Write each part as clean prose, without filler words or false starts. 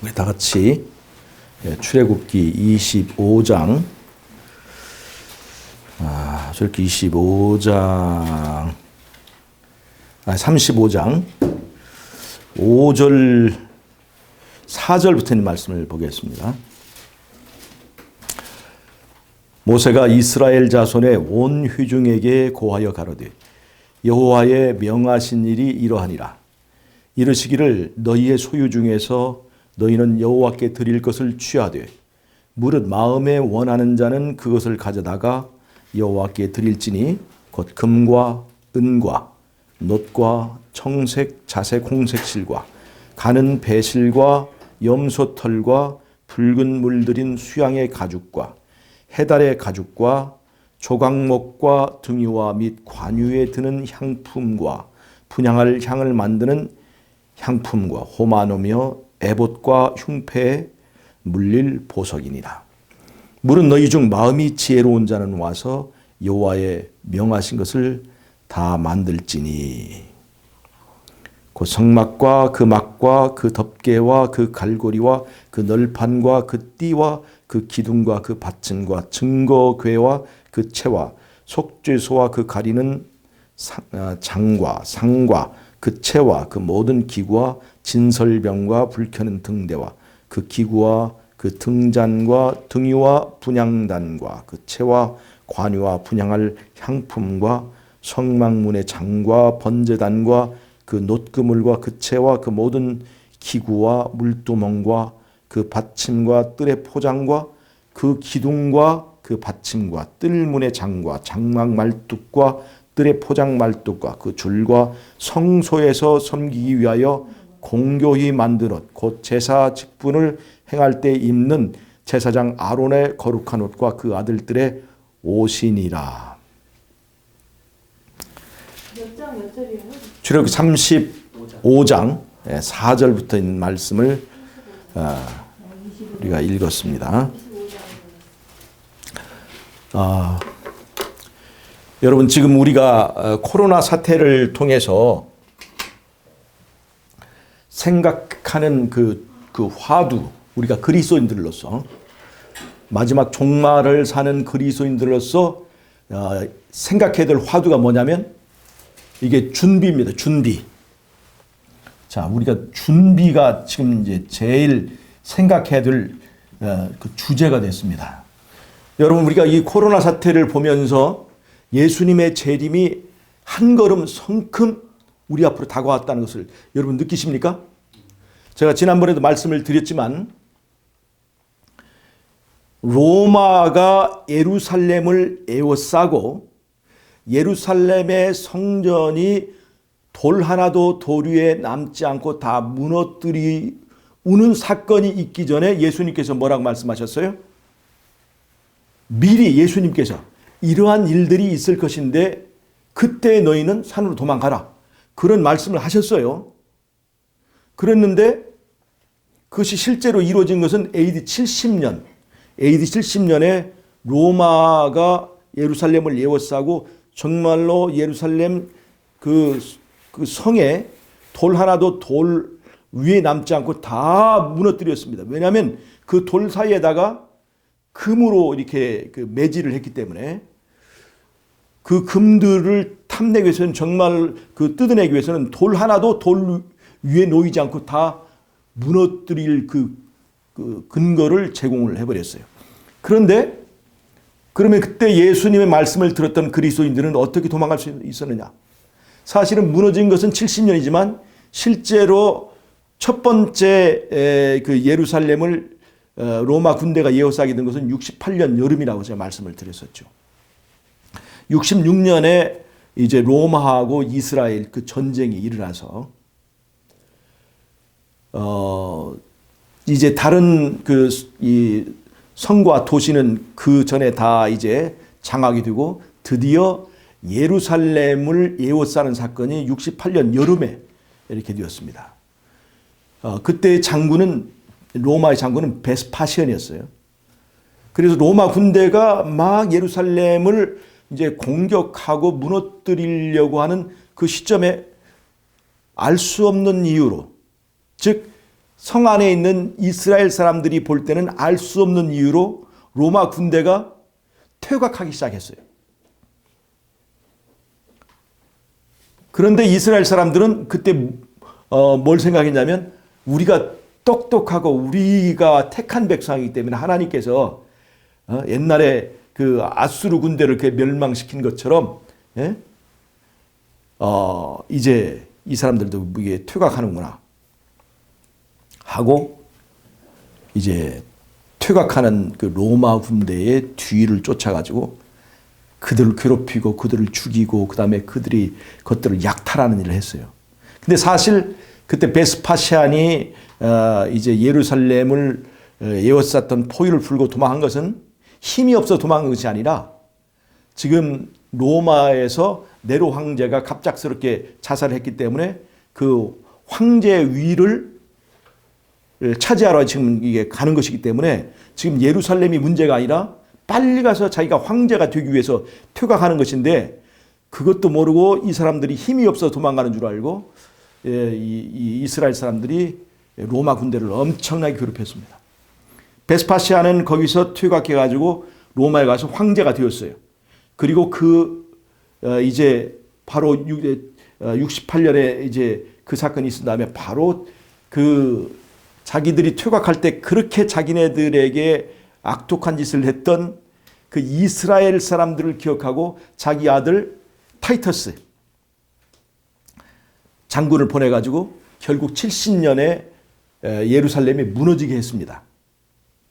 우리 다 같이 출애굽기 25장, 출애굽기 25장, 35장 5절 4절부터 있는 말씀을 보겠습니다. 모세가 이스라엘 자손의 온 회중에게 고하여 가로되 여호와의 명하신 일이 이러하니라. 이르시기를 너희의 소유 중에서 너희는 여호와께 드릴 것을 취하되 무릇 마음에 원하는 자는 그것을 가져다가 여호와께 드릴지니 곧 금과 은과 놋과 청색 자색 홍색실과 가는 배실과 염소털과 붉은 물들인 수양의 가죽과 해달의 가죽과 조각목과 등유와 및 관유에 드는 향품과 분향할 향을 만드는 향품과 호마노며 에봇과 흉패에 물릴 보석이니라. 무릇 너희 중 마음이 지혜로운 자는 와서 여호와의 명하신 것을 다 만들지니 그 성막과 그 막과 그 덮개와 그 갈고리와 그 널판과 그 띠와 그 기둥과 그 받침과 증거궤와 그 채와 속죄소와 그 가리는 장과 상과 그 채와 그 모든 기구와 진설병과 불켜는 등대와 그 기구와 그 등잔과 등유와 분향단과 그 채와 관유와 분향할 향품과 성막문의 장과 번제단과 그 놋그물과 그 채와 그 모든 기구와 물두멍과 그 받침과 뜰의 포장과 그 기둥과 그 받침과 뜰문의 장과 장막 말뚝과 뜰의 포장 말뚝과 그 줄과 성소에서 섬기기 위하여 공교히 만든 옷 곧 제사 직분을 행할 때 입는 제사장 아론의 거룩한 옷과 그 아들들의 옷이니라. 출애굽기 35장 4절부터 있는 말씀을 우리가 읽었습니다. 여러분, 지금 우리가 코로나 사태를 통해서 생각하는 그 화두, 우리가 그리스도인들로서 마지막 종말을 사는 그리스도인들로서 생각해야 될 화두가 뭐냐면 이게 준비입니다. 준비. 자, 우리가 준비가 지금 이제 제일 생각해야 될 그 주제가 됐습니다. 여러분, 우리가 이 코로나 사태를 보면서 예수님의 재림이 한 걸음 성큼 우리 앞으로 다가왔다는 것을 여러분 느끼십니까? 제가 지난번에도 말씀을 드렸지만 로마가 예루살렘을 에워싸고 예루살렘의 성전이 돌 하나도 돌 위에 남지 않고 다 무너뜨리는 사건이 있기 전에 예수님께서 뭐라고 말씀하셨어요? 미리 예수님께서 이러한 일들이 있을 것인데 그때 너희는 산으로 도망가라. 그런 말씀을 하셨어요. 그랬는데 그것이 실제로 이루어진 것은 AD 70년에 로마가 예루살렘을 에워싸고 정말로 예루살렘 그 성에 돌 하나도 돌 위에 남지 않고 다 무너뜨렸습니다. 왜냐하면 그 돌 사이에다가 금으로 이렇게 그 매질을 했기 때문에 그 금들을 탐내기 위해서는 정말 그 뜯어내기 위해서는 돌 하나도 돌 위에 놓이지 않고 다 무너뜨릴 그 근거를 제공을 해버렸어요. 그런데 그러면 그때 예수님의 말씀을 들었던 그리스도인들은 어떻게 도망갈 수 있었느냐? 사실은 무너진 것은 70년이지만 실제로 첫 번째 그 예루살렘을 로마 군대가 에워싸게 된 것은 68년 여름이라고 제가 말씀을 드렸었죠. 66년에 이제 로마하고 이스라엘 그 전쟁이 일어나서 이제 다른 이 성과 도시는 그 전에 다 이제 장악이 되고 드디어 예루살렘을 에워싸는 사건이 68년 여름에 이렇게 되었습니다. 그때 로마의 장군은 베스파시안이었어요. 그래서 로마 군대가 막 예루살렘을 이제 공격하고 무너뜨리려고 하는 그 시점에 알 수 없는 이유로, 즉 성 안에 있는 이스라엘 사람들이 볼 때는 알 수 없는 이유로 로마 군대가 퇴각하기 시작했어요. 그런데 이스라엘 사람들은 그때 뭘 생각했냐면 우리가 똑똑하고 우리가 택한 백성이기 때문에 하나님께서 옛날에 그 아수르 군대를 이렇게 멸망시킨 것처럼 이제 이 사람들도 이게 퇴각하는구나 하고 이제 퇴각하는 그 로마 군대의 뒤를 쫓아가지고 그들을 괴롭히고 그들을 죽이고 그다음에 그것들을 약탈하는 일을 했어요. 근데 사실 그때 베스파시안이 이제 예루살렘을 에워쌌던 포위를 풀고 도망한 것은 힘이 없어 도망한 것이 아니라 지금 로마에서 네로 황제가 갑작스럽게 자살했기 때문에 그 황제 위를 차지하러 지금 이게 가는 것이기 때문에 지금 예루살렘이 문제가 아니라 빨리 가서 자기가 황제가 되기 위해서 퇴각하는 것인데 그것도 모르고 이 사람들이 힘이 없어 도망가는 줄 알고 이 이스라엘 사람들이 로마 군대를 엄청나게 괴롭혔습니다. 베스파시아는 거기서 퇴각해가지고 로마에 가서 황제가 되었어요. 그리고 이제 바로 68년에 이제 그 사건이 있은 다음에 바로 자기들이 퇴각할 때 그렇게 자기네들에게 악독한 짓을 했던 그 이스라엘 사람들을 기억하고 자기 아들 타이터스 장군을 보내가지고 결국 70년에 예루살렘이 무너지게 했습니다.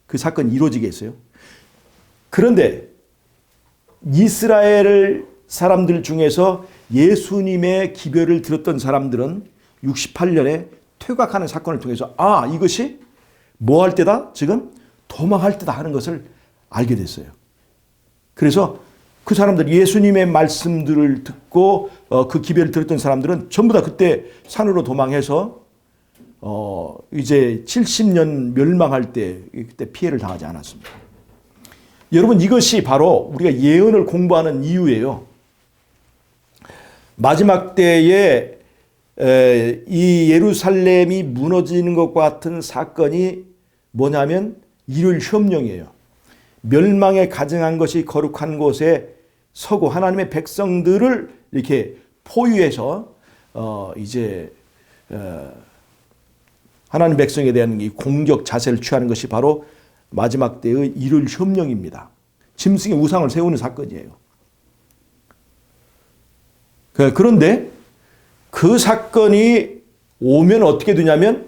그 사건이 이루어지게 했어요. 그런데 이스라엘 사람들 중에서 예수님의 기별을 들었던 사람들은 68년에 퇴각하는 사건을 통해서 이것이 뭐 할 때다? 지금 도망할 때다 하는 것을 알게 됐어요. 그래서 그 사람들 예수님의 말씀들을 듣고 그 기별을 들었던 사람들은 전부 다 그때 산으로 도망해서 이제 70년 멸망할 때 그때 피해를 당하지 않았습니다. 여러분 이것이 바로 우리가 예언을 공부하는 이유예요. 마지막 때에 이 예루살렘이 무너지는 것과 같은 사건이 뭐냐면 일요일 혁명이에요. 멸망에 가증한 것이 거룩한 곳에 서고 하나님의 백성들을 이렇게 포위해서 이제 하나님 백성에 대한 이 공격 자세를 취하는 것이 바로 마지막 때의 일요일 혁명입니다. 짐승의 우상을 세우는 사건이에요. 그런데 그 사건이 오면 어떻게 되냐면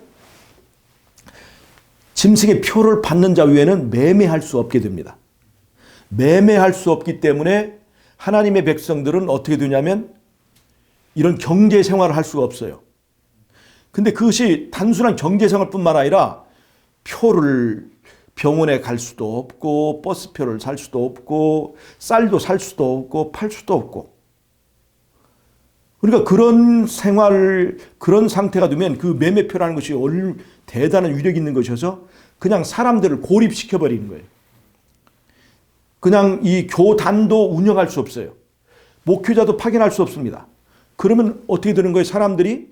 짐승의 표를 받는 자 외에는 매매할 수 없게 됩니다. 매매할 수 없기 때문에 하나님의 백성들은 어떻게 되냐면 이런 경제 생활을 할 수가 없어요. 근데 그것이 단순한 경제 생활뿐만 아니라 표를 병원에 갈 수도 없고 버스표를 살 수도 없고 쌀도 살 수도 없고 팔 수도 없고 그러니까 그런 생활 그런 상태가 되면 그 매매표라는 것이 대단한 위력이 있는 것이어서 그냥 사람들을 고립시켜버리는 거예요. 그냥 이 교단도 운영할 수 없어요. 목회자도 파견할 수 없습니다. 그러면 어떻게 되는 거예요? 사람들이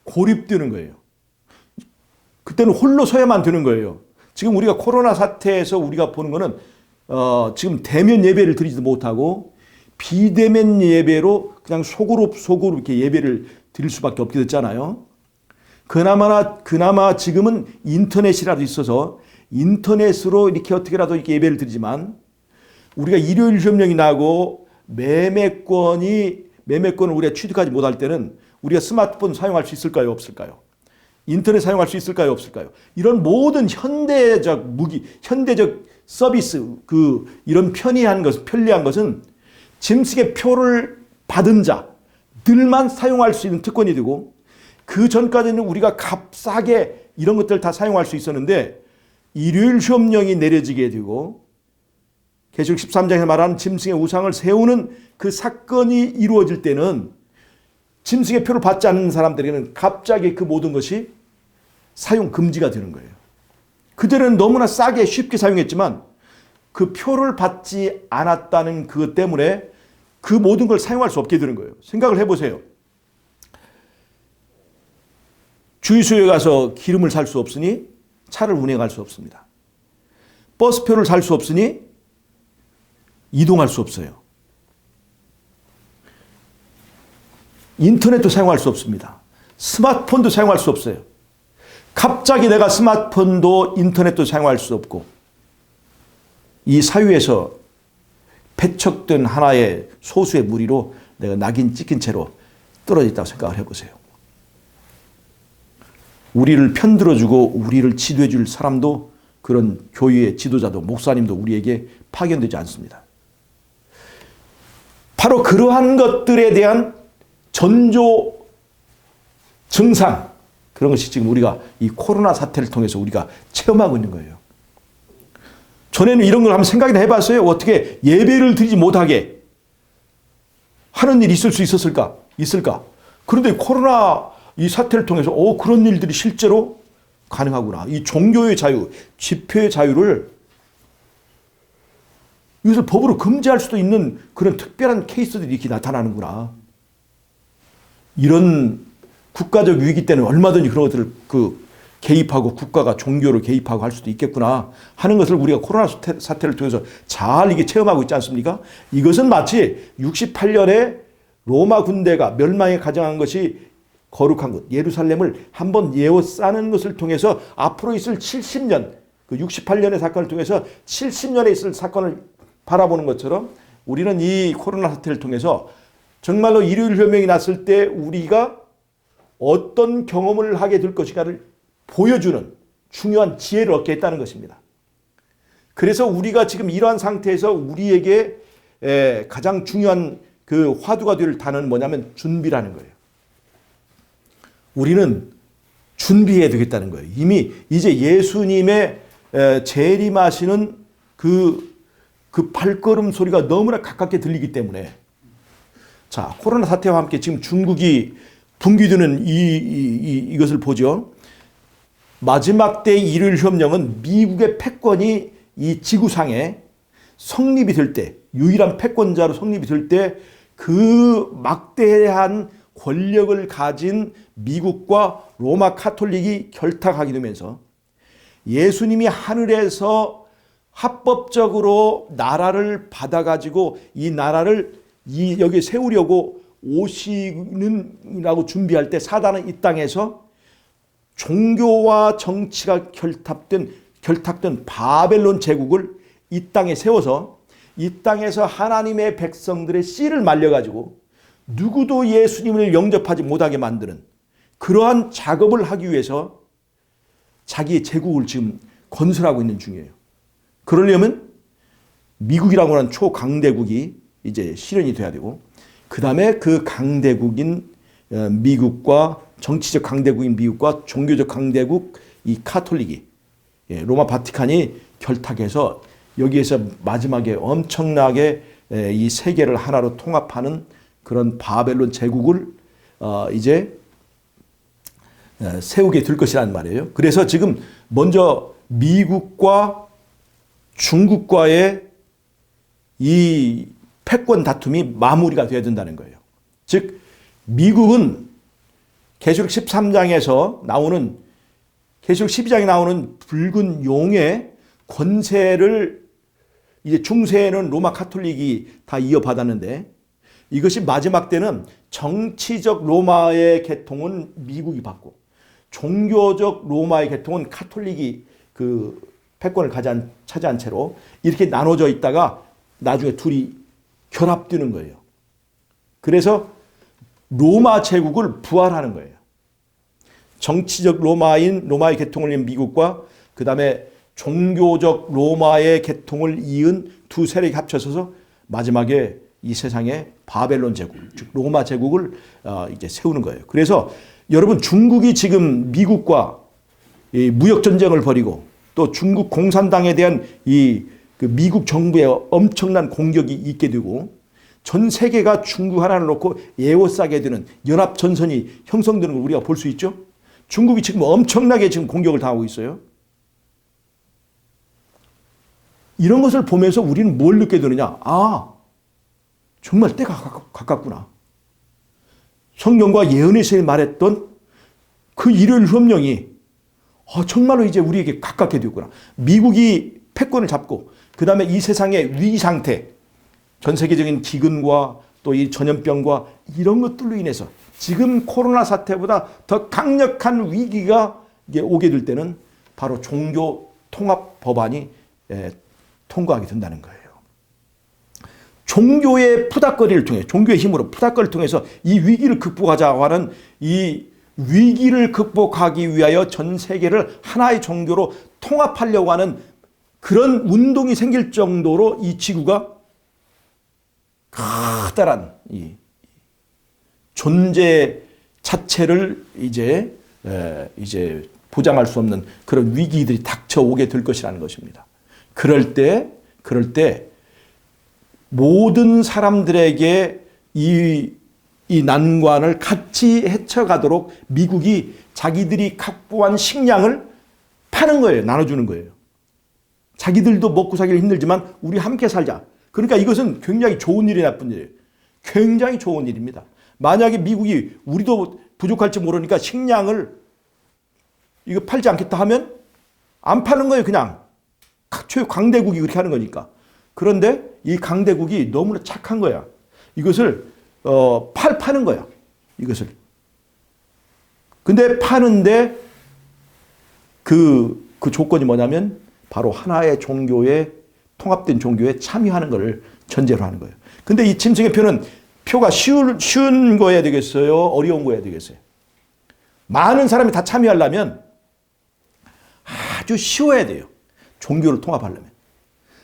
고립되는 거예요. 그때는 홀로 서야만 되는 거예요. 지금 우리가 코로나 사태에서 우리가 보는 거는 지금 대면 예배를 드리지도 못하고 비대면 예배로 그냥 소그룹 이렇게 예배를 드릴 수밖에 없게 됐잖아요. 그나마 지금은 인터넷이라도 있어서 인터넷으로 이렇게 어떻게라도 이렇게 예배를 드리지만 우리가 일요일 혁명이 나고 매매권을 우리가 취득하지 못할 때는 우리가 스마트폰 사용할 수 있을까요? 없을까요? 인터넷 사용할 수 있을까요? 없을까요? 이런 모든 현대적 서비스, 이런 편리한 것은 짐승의 표를 받은 자들만 사용할 수 있는 특권이 되고 그 전까지는 우리가 값싸게 이런 것들 다 사용할 수 있었는데 일요일 혁명이 내려지게 되고 계시록 13장에 말하는 짐승의 우상을 세우는 그 사건이 이루어질 때는 짐승의 표를 받지 않는 사람들에게는 갑자기 그 모든 것이 사용 금지가 되는 거예요. 그들은 너무나 싸게 쉽게 사용했지만 그 표를 받지 않았다는 그것 때문에 그 모든 걸 사용할 수 없게 되는 거예요. 생각을 해보세요. 주유소에 가서 기름을 살 수 없으니 차를 운행할 수 없습니다. 버스표를 살 수 없으니 이동할 수 없어요. 인터넷도 사용할 수 없습니다. 스마트폰도 사용할 수 없어요. 갑자기 내가 스마트폰도 인터넷도 사용할 수 없고 이 사유에서 배척된 하나의 소수의 무리로 내가 낙인 찍힌 채로 떨어져 있다고 생각을 해보세요. 우리를 편들어주고 우리를 지도해 줄 사람도 그런 교회의 지도자도 목사님도 우리에게 파견되지 않습니다. 바로 그러한 것들에 대한 전조 증상, 그런 것이 지금 우리가 이 코로나 사태를 통해서 우리가 체험하고 있는 거예요. 전에는 이런 걸 한번 생각이나 해봤어요? 어떻게 예배를 드리지 못하게 하는 일이 있을 수 있었을까? 있을까? 그런데 코로나 이 사태를 통해서 그런 일들이 실제로 가능하구나. 이 종교의 자유, 집회의 자유를 이것을 법으로 금지할 수도 있는 그런 특별한 케이스들이 이렇게 나타나는구나. 이런 국가적 위기 때는 얼마든지 그런 것들을 개입하고 국가가 종교로 개입하고 할 수도 있겠구나 하는 것을 우리가 코로나 사태를 통해서 잘 이게 체험하고 있지 않습니까? 이것은 마치 68년에 로마 군대가 멸망에 가장한 것이 거룩한 곳 예루살렘을 한번 에워싸는 것을 통해서 앞으로 있을 70년 그 68년의 사건을 통해서 70년에 있을 사건을 바라보는 것처럼 우리는 이 코로나 사태를 통해서 정말로 일요일 혁명이 났을 때 우리가 어떤 경험을 하게 될 것인가를 보여주는 중요한 지혜를 얻게 했다는 것입니다. 그래서 우리가 지금 이러한 상태에서 우리에게 가장 중요한 그 화두가 될 단어는 뭐냐면 준비라는 거예요. 우리는 준비해야 되겠다는 거예요. 이미 이제 예수님의 재림하시는 그 발걸음 소리가 너무나 가깝게 들리기 때문에 자, 코로나 사태와 함께 지금 중국이 붕괴되는 이것을 보죠. 마지막 때의 일요일 협령은 미국의 패권이 이 지구상에 성립이 될 때, 유일한 패권자로 성립이 될 때 그 막대한 권력을 가진 미국과 로마 카톨릭이 결탁하게 되면서 예수님이 하늘에서 합법적으로 나라를 받아가지고 이 나라를 여기 세우려고 오시는라고 준비할 때 사단은 이 땅에서 종교와 정치가 결탁된 바벨론 제국을 이 땅에 세워서 이 땅에서 하나님의 백성들의 씨를 말려가지고 누구도 예수님을 영접하지 못하게 만드는 그러한 작업을 하기 위해서 자기의 제국을 지금 건설하고 있는 중이에요. 그러려면 미국이라고 하는 초강대국이 이제 실현이 돼야 되고 그 다음에 그 강대국인 미국과 정치적 강대국인 미국과 종교적 강대국 이 카톨릭이 로마 바티칸이 결탁해서 여기에서 마지막에 엄청나게 이 세계를 하나로 통합하는 그런 바벨론 제국을 이제 세우게 될 것이란 말이에요. 그래서 지금 먼저 미국과 중국과의 이 패권 다툼이 마무리가 되어야 된다는 거예요. 즉 미국은 계시록 13장에서 나오는 계시록 12장에 나오는 붉은 용의 권세를 이제 중세에는 로마 카톨릭이 다 이어받았는데 이것이 마지막 때는 정치적 로마의 계통은 미국이 받고 종교적 로마의 계통은 카톨릭이 그 패권을 차지한 채로 이렇게 나눠져 있다가 나중에 둘이 결합되는 거예요. 그래서 로마 제국을 부활하는 거예요. 정치적 로마의 계통을 이은 미국과 그 다음에 종교적 로마의 계통을 이은 두 세력이 합쳐서 마지막에 이 세상에 바벨론 제국, 즉 로마 제국을 이제 세우는 거예요. 그래서 여러분 중국이 지금 미국과 이 무역 전쟁을 벌이고 또 중국 공산당에 대한 그 미국 정부의 엄청난 공격이 있게 되고 전 세계가 중국 하나를 놓고 에워싸게 되는 연합 전선이 형성되는 걸 우리가 볼 수 있죠. 중국이 지금 엄청나게 지금 공격을 당하고 있어요. 이런 것을 보면서 우리는 뭘 느끼게 되느냐? 정말 때가 가깝구나. 성경과 예언에서 말했던 그 일요일 협령이 정말로 이제 우리에게 가깝게 되었구나. 미국이 패권을 잡고 그 다음에 이 세상의 위기 상태, 전 세계적인 기근과 또 이 전염병과 이런 것들로 인해서 지금 코로나 사태보다 더 강력한 위기가 이제 오게 될 때는 바로 종교 통합 법안이 통과하게 된다는 거예요. 종교의 푸닥거리를 통해, 종교의 힘으로 푸닥거리를 통해서 이 위기를 극복하자고 하는, 이 위기를 극복하기 위하여 전 세계를 하나의 종교로 통합하려고 하는 그런 운동이 생길 정도로 이 지구가 커다란 이 존재 자체를 이제 보장할 수 없는 그런 위기들이 닥쳐오게 될 것이라는 것입니다. 그럴 때 모든 사람들에게 이 난관을 같이 헤쳐가도록 미국이 자기들이 확보한 식량을 파는 거예요. 나눠주는 거예요. 자기들도 먹고 살기는 힘들지만 우리 함께 살자. 그러니까 이것은 굉장히 좋은 일이 나쁜 일이에요. 굉장히 좋은 일입니다. 만약에 미국이 우리도 부족할지 모르니까 식량을 이거 팔지 않겠다 하면 안 파는 거예요. 그냥 강대국이 그렇게 하는 거니까. 그런데 이 강대국이 너무나 착한 거야. 이것을 파는 거야. 이것을. 근데 파는데 그 조건이 뭐냐면 바로 하나의 종교에, 통합된 종교에 참여하는 것을 전제로 하는 거예요. 근데 이 짐승의 표가 쉬운 거여야 되겠어요? 어려운 거여야 되겠어요? 많은 사람이 다 참여하려면 아주 쉬워야 돼요. 종교를 통합하려면.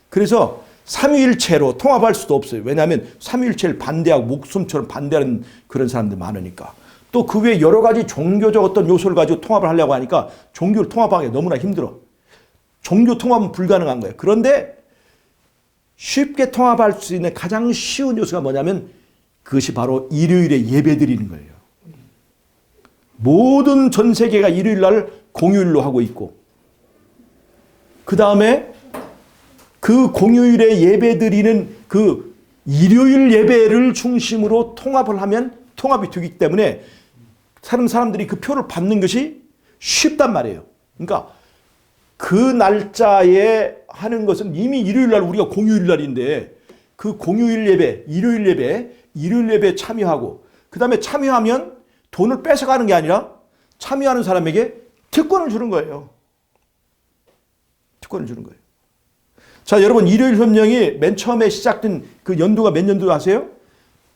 그래서 삼위일체로 통합할 수도 없어요. 왜냐하면 삼위일체를 반대하고 목숨처럼 반대하는 그런 사람들 많으니까. 또 그 외에 여러 가지 종교적 어떤 요소를 가지고 통합을 하려고 하니까 종교를 통합하기가 너무나 힘들어. 종교 통합은 불가능한 거예요. 그런데 쉽게 통합할 수 있는 가장 쉬운 요소가 뭐냐면 그것이 바로 일요일에 예배 드리는 거예요. 모든 전 세계가 일요일 날 공휴일로 하고 있고, 그 다음에 그 공휴일에 예배 드리는 그 일요일 예배를 중심으로 통합을 하면 통합이 되기 때문에 사람들이 그 표를 받는 것이 쉽단 말이에요. 그러니까 그 날짜에 하는 것은 이미 일요일 날 우리가 공휴일 날인데 그 공휴일 예배, 일요일 예배에 참여하고, 그 다음에 참여하면 돈을 뺏어가는 게 아니라 참여하는 사람에게 특권을 주는 거예요. 특권을 주는 거예요. 자, 여러분, 일요일 협령이 맨 처음에 시작된 그 연도가 몇 년도 아세요?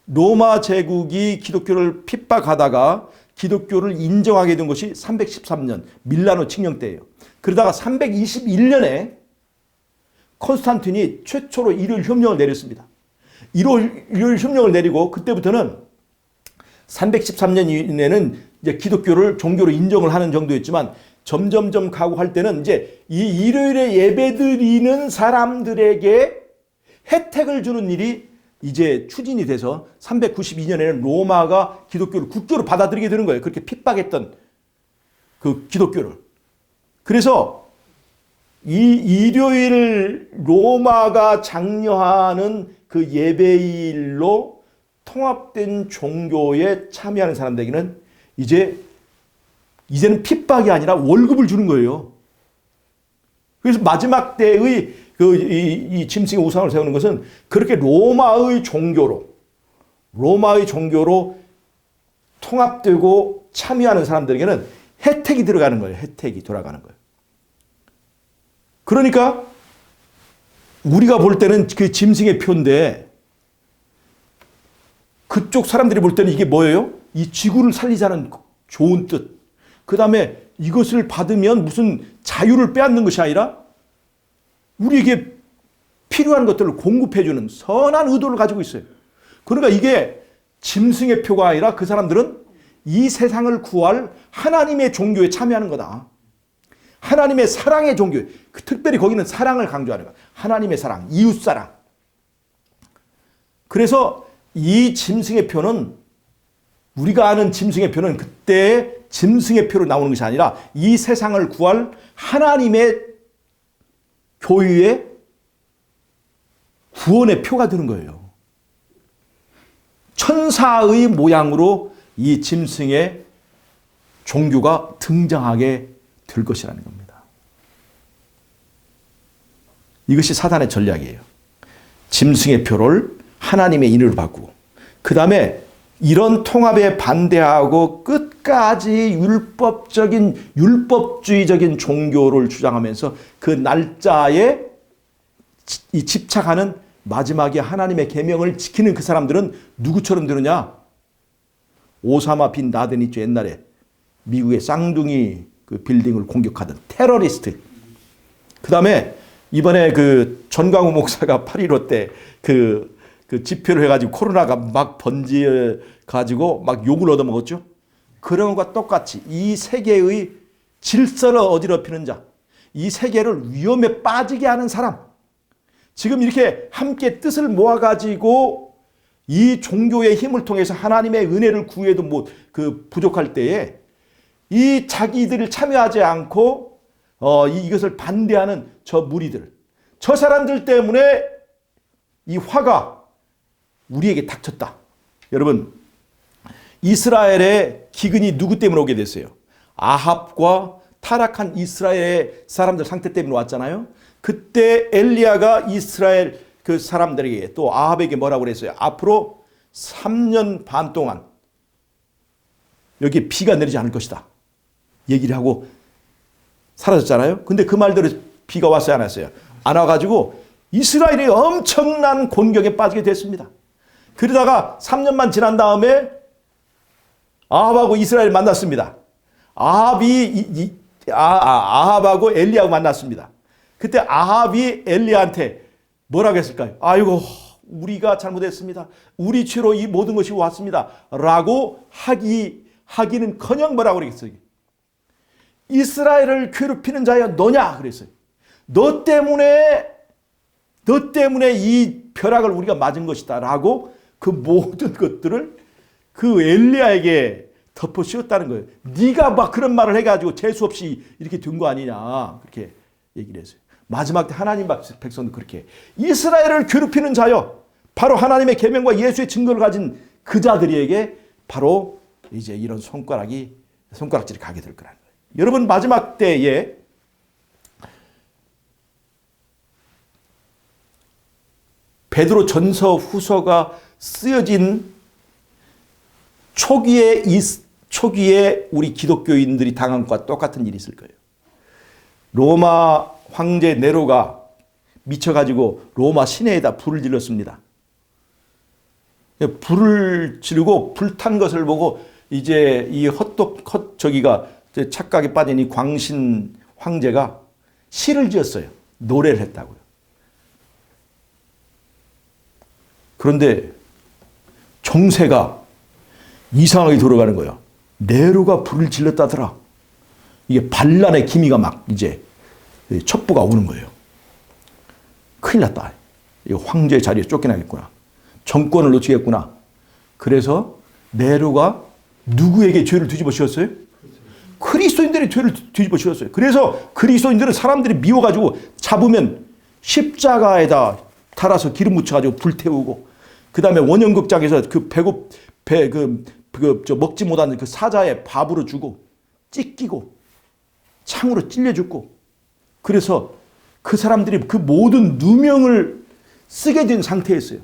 로마 제국이 기독교를 핍박하다가 기독교를 인정하게 된 것이 313년 밀라노 칙령 때예요. 그러다가 321년에 콘스탄틴이 최초로 일요일 협령을 내렸습니다. 일요일 협령을 내리고 그때부터는 313년 이내는 이제 기독교를 종교로 인정을 하는 정도였지만 점점점 가고 할 때는 이제 이 일요일에 예배드리는 사람들에게 혜택을 주는 일이 이제 추진이 돼서 392년에는 로마가 기독교를 국교로 받아들이게 되는 거예요. 그렇게 핍박했던 그 기독교를. 그래서 이 일요일 로마가 장려하는 그 예배일로 통합된 종교에 참여하는 사람들에게는 이제는 핍박이 아니라 월급을 주는 거예요. 그래서 마지막 때의 이 짐승의 우상을 세우는 것은 그렇게 로마의 종교로 통합되고 참여하는 사람들에게는 혜택이 들어가는 거예요. 혜택이 돌아가는 거예요. 그러니까 우리가 볼 때는 그 짐승의 표인데 그쪽 사람들이 볼 때는 이게 뭐예요? 이 지구를 살리자는 좋은 뜻. 그 다음에 이것을 받으면 무슨 자유를 빼앗는 것이 아니라 우리에게 필요한 것들을 공급해주는 선한 의도를 가지고 있어요. 그러니까 이게 짐승의 표가 아니라 그 사람들은 이 세상을 구할 하나님의 종교에 참여하는 거다. 하나님의 사랑의 종교. 특별히 거기는 사랑을 강조하는 거야. 하나님의 사랑, 이웃사랑. 그래서 이 짐승의 표는, 우리가 아는 짐승의 표는 그때 짐승의 표로 나오는 것이 아니라 이 세상을 구할 하나님의 교회의 구원의 표가 되는 거예요. 천사의 모양으로 이 짐승의 종교가 등장하게 될 것이라는 겁니다. 이것이 사단의 전략이에요. 짐승의 표를 하나님의 인으로 바꾸고, 그 다음에 이런 통합에 반대하고 끝까지 율법주의적인 종교를 주장하면서 그 날짜에 집착하는, 마지막에 하나님의 계명을 지키는 그 사람들은 누구처럼 되느냐? 오사마 빈 라덴 있죠. 옛날에 미국의 쌍둥이 그 빌딩을 공격하던 테러리스트. 그 다음에 이번에 그 전광훈 목사가 8.15 때 그 집회를 해가지고 코로나가 막 번져가지고 막 욕을 얻어먹었죠. 그런 것과 똑같이 이 세계의 질서를 어지럽히는 자, 이 세계를 위험에 빠지게 하는 사람, 지금 이렇게 함께 뜻을 모아가지고 이 종교의 힘을 통해서 하나님의 은혜를 구해도 부족할 때에 이 자기들을 참여하지 않고 이것을 반대하는 저 무리들, 저 사람들 때문에 이 화가 우리에게 닥쳤다. 여러분, 이스라엘의 기근이 누구 때문에 오게 됐어요? 아합과 타락한 이스라엘의 사람들 상태 때문에 왔잖아요. 그때 엘리야가 이스라엘 그 사람들에게, 또 아합에게 뭐라고 그랬어요? 앞으로 3년 반 동안 여기에 비가 내리지 않을 것이다 얘기를 하고 사라졌잖아요. 근데 그 말대로 비가 왔어요, 안 왔어요? 안 와가지고 이스라엘이 엄청난 곤경에 빠지게 됐습니다. 그러다가 3년만 지난 다음에 아합하고 이스라엘 만났습니다. 아합하고 엘리야하고 만났습니다. 그때 아합이 엘리야한테 뭐라고 했을까요? 아이고, 우리가 잘못했습니다. 우리 죄로 이 모든 것이 왔습니다. 라고 하기는커녕 뭐라고 그랬어요? 이스라엘을 괴롭히는 자여 너냐? 그랬어요. 너 때문에 이 벼락을 우리가 맞은 것이다. 라고 그 모든 것들을 그 엘리야에게 덮어 씌웠다는 거예요. 네가 막 그런 말을 해가지고 재수 없이 이렇게 된 거 아니냐. 그렇게 얘기를 했어요. 마지막 때 하나님 백성도 그렇게, 이스라엘을 괴롭히는 자여, 바로 하나님의 계명과 예수의 증거를 가진 그 자들에게 바로 이제 이런 손가락질이 가게 될 거라는 거예요. 여러분, 마지막 때에 베드로 전서 후서가 쓰여진 초기에 우리 기독교인들이 당한 것과 똑같은 일이 있을 거예요. 로마 황제 네로가 미쳐가지고 로마 시내에다 불을 질렀습니다. 불을 지르고 불탄 것을 보고 이제 이 착각에 빠진 이 광신 황제가 시를 지었어요. 노래를 했다고요. 그런데 정세가 이상하게 돌아가는 거예요. 네로가 불을 질렀다더라. 이게 반란의 기미가 막 이제 첩보가 오는 거예요. 큰일 났다. 이거 황제의 자리에 쫓겨나겠구나. 정권을 놓치겠구나. 그래서 네로가 누구에게 죄를 뒤집어 씌웠어요? 그리스도인들의 죄를 뒤집어 씌웠어요. 그래서 그리스도인들은 사람들이 미워가지고 잡으면 십자가에다 달아서 기름 묻혀가지고 불태우고, 그 다음에 원형극장에서 먹지 못하는 그 사자의 밥으로 주고, 찢기고, 창으로 찔려 죽고, 그래서 그 사람들이 그 모든 누명을 쓰게 된 상태였어요.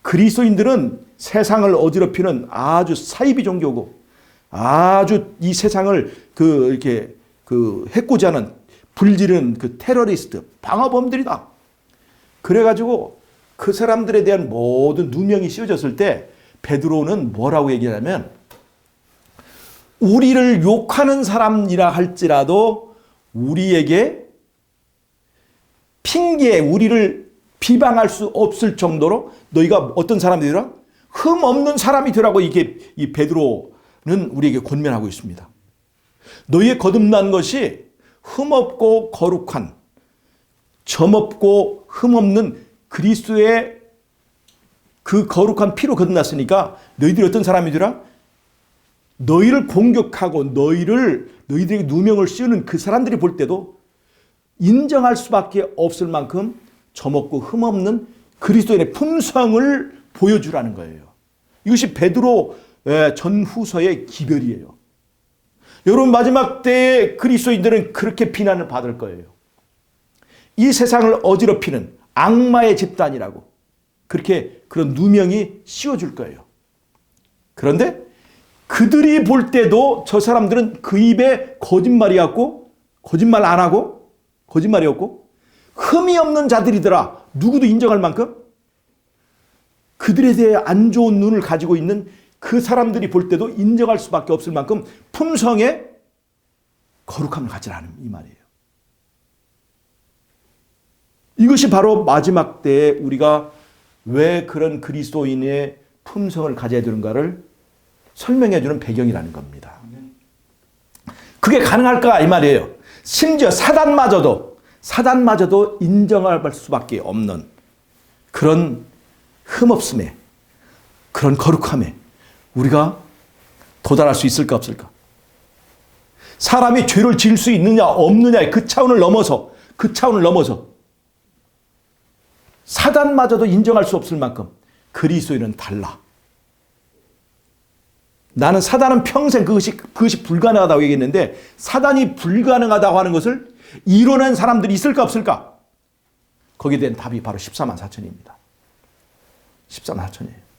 그리스도인들은 세상을 어지럽히는 아주 사이비 종교고, 아주 이 세상을 이렇게 해코지 하는 불지르는 그 테러리스트, 방어범들이다. 그래가지고 그 사람들에 대한 모든 누명이 씌워졌을 때 베드로는 뭐라고 얘기하냐면, 우리를 욕하는 사람이라 할지라도 우리에게 우리를 비방할 수 없을 정도로 너희가 어떤 사람들이라? 흠 없는 사람이 되라고 이 베드로는 우리에게 권면하고 있습니다. 너희의 거듭난 것이 흠 없고 거룩한, 점 없고 흠 없는 그리스도의 그 거룩한 피로 거듭났으니까 너희들이 어떤 사람이 되라? 너희를 공격하고 너희들에게 누명을 씌우는 그 사람들이 볼 때도 인정할 수밖에 없을 만큼 점없고 흠없는 그리스도인의 품성을 보여주라는 거예요. 이것이 베드로 전후서의 기별이에요. 여러분 마지막 때에 그리스도인들은 그렇게 비난을 받을 거예요. 이 세상을 어지럽히는 악마의 집단이라고 그렇게 그런 누명이 씌워줄 거예요. 그런데 그들이 볼 때도 저 사람들은 그 입에 거짓말이었고 거짓말 안 하고 거짓말이었고 흠이 없는 자들이더라. 누구도 인정할 만큼 그들에 대해 안 좋은 눈을 가지고 있는 그 사람들이 볼 때도 인정할 수밖에 없을 만큼 품성에 거룩함을 가지라는 이 말이에요. 이것이 바로 마지막 때에 우리가 왜 그런 그리스도인의 품성을 가져야 되는가를 설명해 주는 배경이라는 겁니다. 그게 가능할까 이 말이에요. 심지어 사단마저도 인정할 수밖에 없는 그런 흠없음에 그런 거룩함에 우리가 도달할 수 있을까 없을까? 사람이 죄를 지을 수 있느냐 없느냐의 그 차원을 넘어서 사단마저도 인정할 수 없을 만큼 그리스도인은 달라. 나는 사단은 평생 그것이 불가능하다고 얘기했는데 사단이 불가능하다고 하는 것을 이뤄낸 사람들이 있을까 없을까? 거기에 대한 답이 바로 14만 4천입니다. 14만 4천이에요.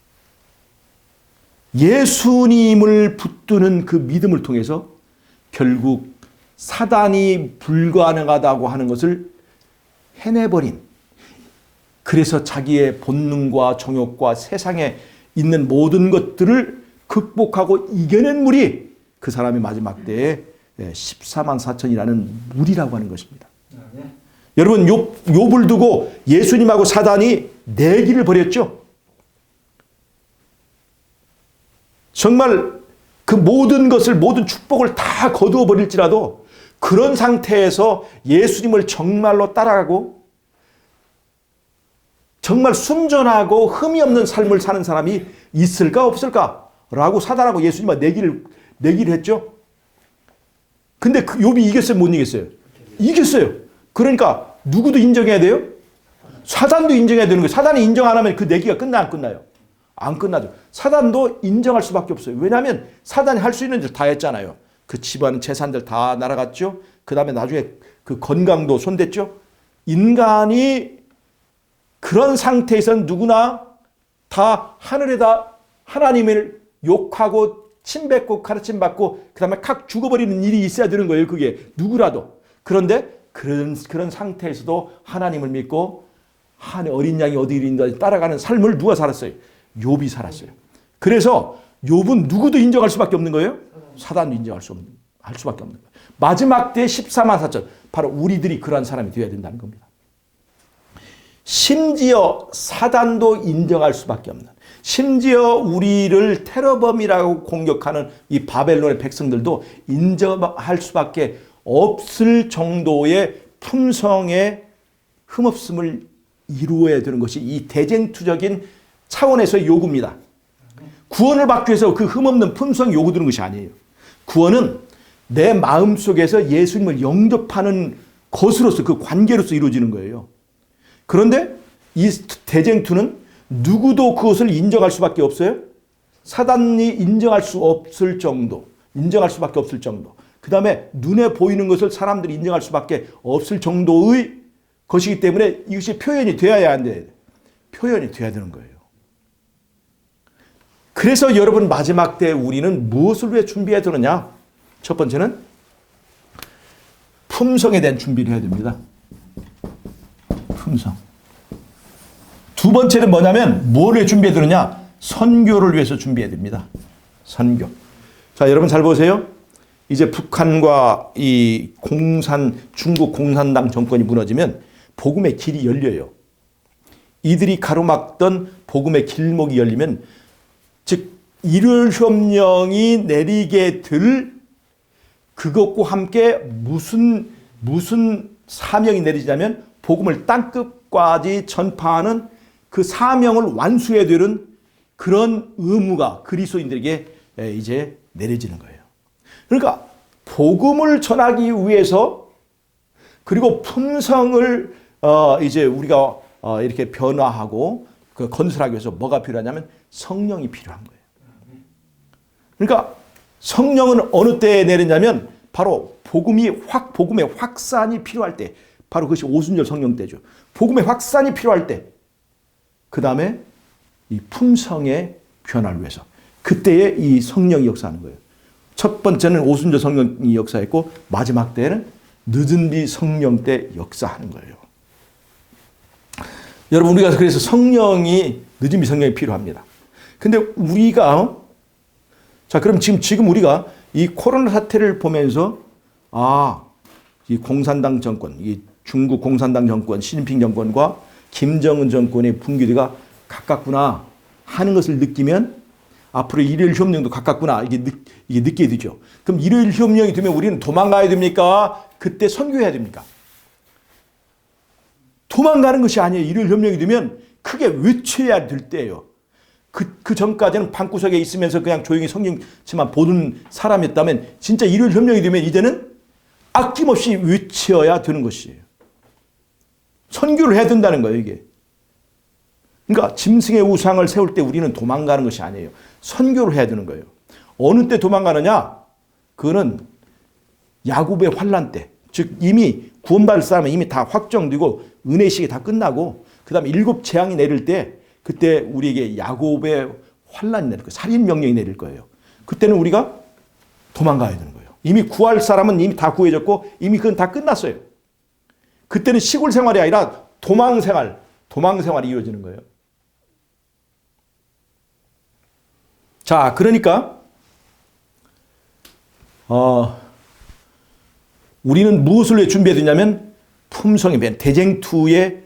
예수님을 붙드는 그 믿음을 통해서 결국 사단이 불가능하다고 하는 것을 해내버린, 그래서 자기의 본능과 정욕과 세상에 있는 모든 것들을 극복하고 이겨낸 물이 그 사람이 마지막 때에 14만 4천이라는 물이라고 하는 것입니다. 네. 여러분 욥을 두고 예수님하고 사단이 내기를 벌였죠. 정말 그 모든 것을 모든 축복을 다 거두어 버릴지라도 그런 상태에서 예수님을 정말로 따라가고 정말 순전하고 흠이 없는 삶을 사는 사람이 있을까 없을까? 라고 사단하고 예수님과 내기를 했죠. 근데 그 욥이 이겼어요? 못 이겼어요? 이겼어요. 그러니까 누구도 인정해야 돼요? 사단도 인정해야 되는 거예요. 사단이 인정 안 하면 그 내기가 끝나 안 끝나요? 안 끝나죠. 사단도 인정할 수밖에 없어요. 왜냐하면 사단이 할 수 있는 일 다 했잖아요. 그 집안 재산들 다 날아갔죠. 그 다음에 나중에 그 건강도 손댔죠. 인간이 그런 상태에서는 누구나 다 하늘에다 하나님을 욕하고 침뱉고 가르침받고 그 다음에 칵 죽어버리는 일이 있어야 되는 거예요. 그게 누구라도. 그런데 그런 상태에서도 하나님을 믿고 어린 양이 어디 있는지 따라가는 삶을 누가 살았어요? 욥이 살았어요. 그래서 욥은 누구도 인정할 수밖에 없는 거예요. 사단도 인정할 수밖에 없는 거예요. 마지막 때 14만 4천 바로 우리들이 그러한 사람이 되어야 된다는 겁니다. 심지어 사단도 인정할 수밖에 없는, 심지어 우리를 테러범이라고 공격하는 이 바벨론의 백성들도 인정할 수밖에 없을 정도의 품성의 흠없음을 이루어야 되는 것이 이 대쟁투적인 차원에서의 요구입니다. 구원을 받기 위해서 그 흠없는 품성 요구드는 것이 아니에요. 구원은 내 마음속에서 예수님을 영접하는 것으로서 그 관계로서 이루어지는 거예요. 그런데 이 대쟁투는 누구도 그것을 인정할 수밖에 없어요. 사단이 인정할 수 없을 정도, 인정할 수밖에 없을 정도. 그 다음에 눈에 보이는 것을 사람들이 인정할 수밖에 없을 정도의 것이기 때문에 이것이 표현이 되어야 안 돼. 표현이 돼야 되는 거예요. 그래서 여러분 마지막 때 우리는 무엇을 위해 준비해야 되느냐? 첫 번째는 품성에 대한 준비를 해야 됩니다. 품성. 두 번째는 뭐냐면 뭐를 준비해야 되느냐? 선교를 위해서 준비해야 됩니다. 선교. 자, 여러분 잘 보세요. 이제 북한과 이 중국 공산당 정권이 무너지면 복음의 길이 열려요. 이들이 가로막던 복음의 길목이 열리면 즉 일요일협령이 내리게 될 그것과 함께 무슨 사명이 내리자면 복음을 땅끝까지 전파하는 그 사명을 완수해야 되는 그런 의무가 그리스도인들에게 이제 내려지는 거예요. 그러니까 복음을 전하기 위해서 그리고 품성을 이제 우리가 이렇게 변화하고 그 건설하기 위해서 뭐가 필요하냐면 성령이 필요한 거예요. 그러니까 성령은 어느 때에 내리냐면 바로 복음의 확산이 필요할 때, 바로 그것이 오순절 성령 때죠. 복음의 확산이 필요할 때, 그 다음에 이 품성의 변화를 위해서 그때에 이 성령이 역사하는 거예요. 첫 번째는 오순절 성령이 역사했고 마지막 때는 늦은 비 성령 때 역사하는 거예요. 여러분, 우리가 그래서 성령이, 늦은 비 성령이 필요합니다. 근데 우리가, 자, 그럼 지금 우리가 이 코로나 사태를 보면서, 이 공산당 정권, 이 중국 공산당 정권, 시진핑 정권과 김정은 정권의 분기대가 가깝구나 하는 것을 느끼면 앞으로 일요일 협령도 가깝구나 이게 느끼게 되죠. 그럼 일요일 협령이 되면 우리는 도망가야 됩니까? 그때 선교해야 됩니까? 도망가는 것이 아니에요. 일요일 협령이 되면 크게 외쳐야 될 때예요. 그 전까지는 방구석에 있으면서 그냥 조용히 성경만 보는 사람이었다면 진짜 일요일 협령이 되면 이제는 아낌없이 외쳐야 되는 것이에요. 선교를 해야 된다는 거예요, 이게. 그러니까 짐승의 우상을 세울 때 우리는 도망가는 것이 아니에요. 선교를 해야 되는 거예요. 어느 때 도망가느냐? 그거는 야곱의 환난 때. 즉 이미 구원받을 사람은 이미 다 확정되고 은혜식이 다 끝나고 그 다음에 7 재앙이 내릴 때 그때 우리에게 야곱의 환난이 내릴 거예요. 살인 명령이 내릴 거예요. 그때는 우리가 도망가야 되는 거예요. 이미 구할 사람은 이미 다 구해졌고 이미 그건 다 끝났어요. 그때는 시골 생활이 아니라 도망 생활이 이루어지는 거예요. 자, 그러니까 우리는 무엇을 위해 준비해야 되냐면 품성의 변화, 대쟁투의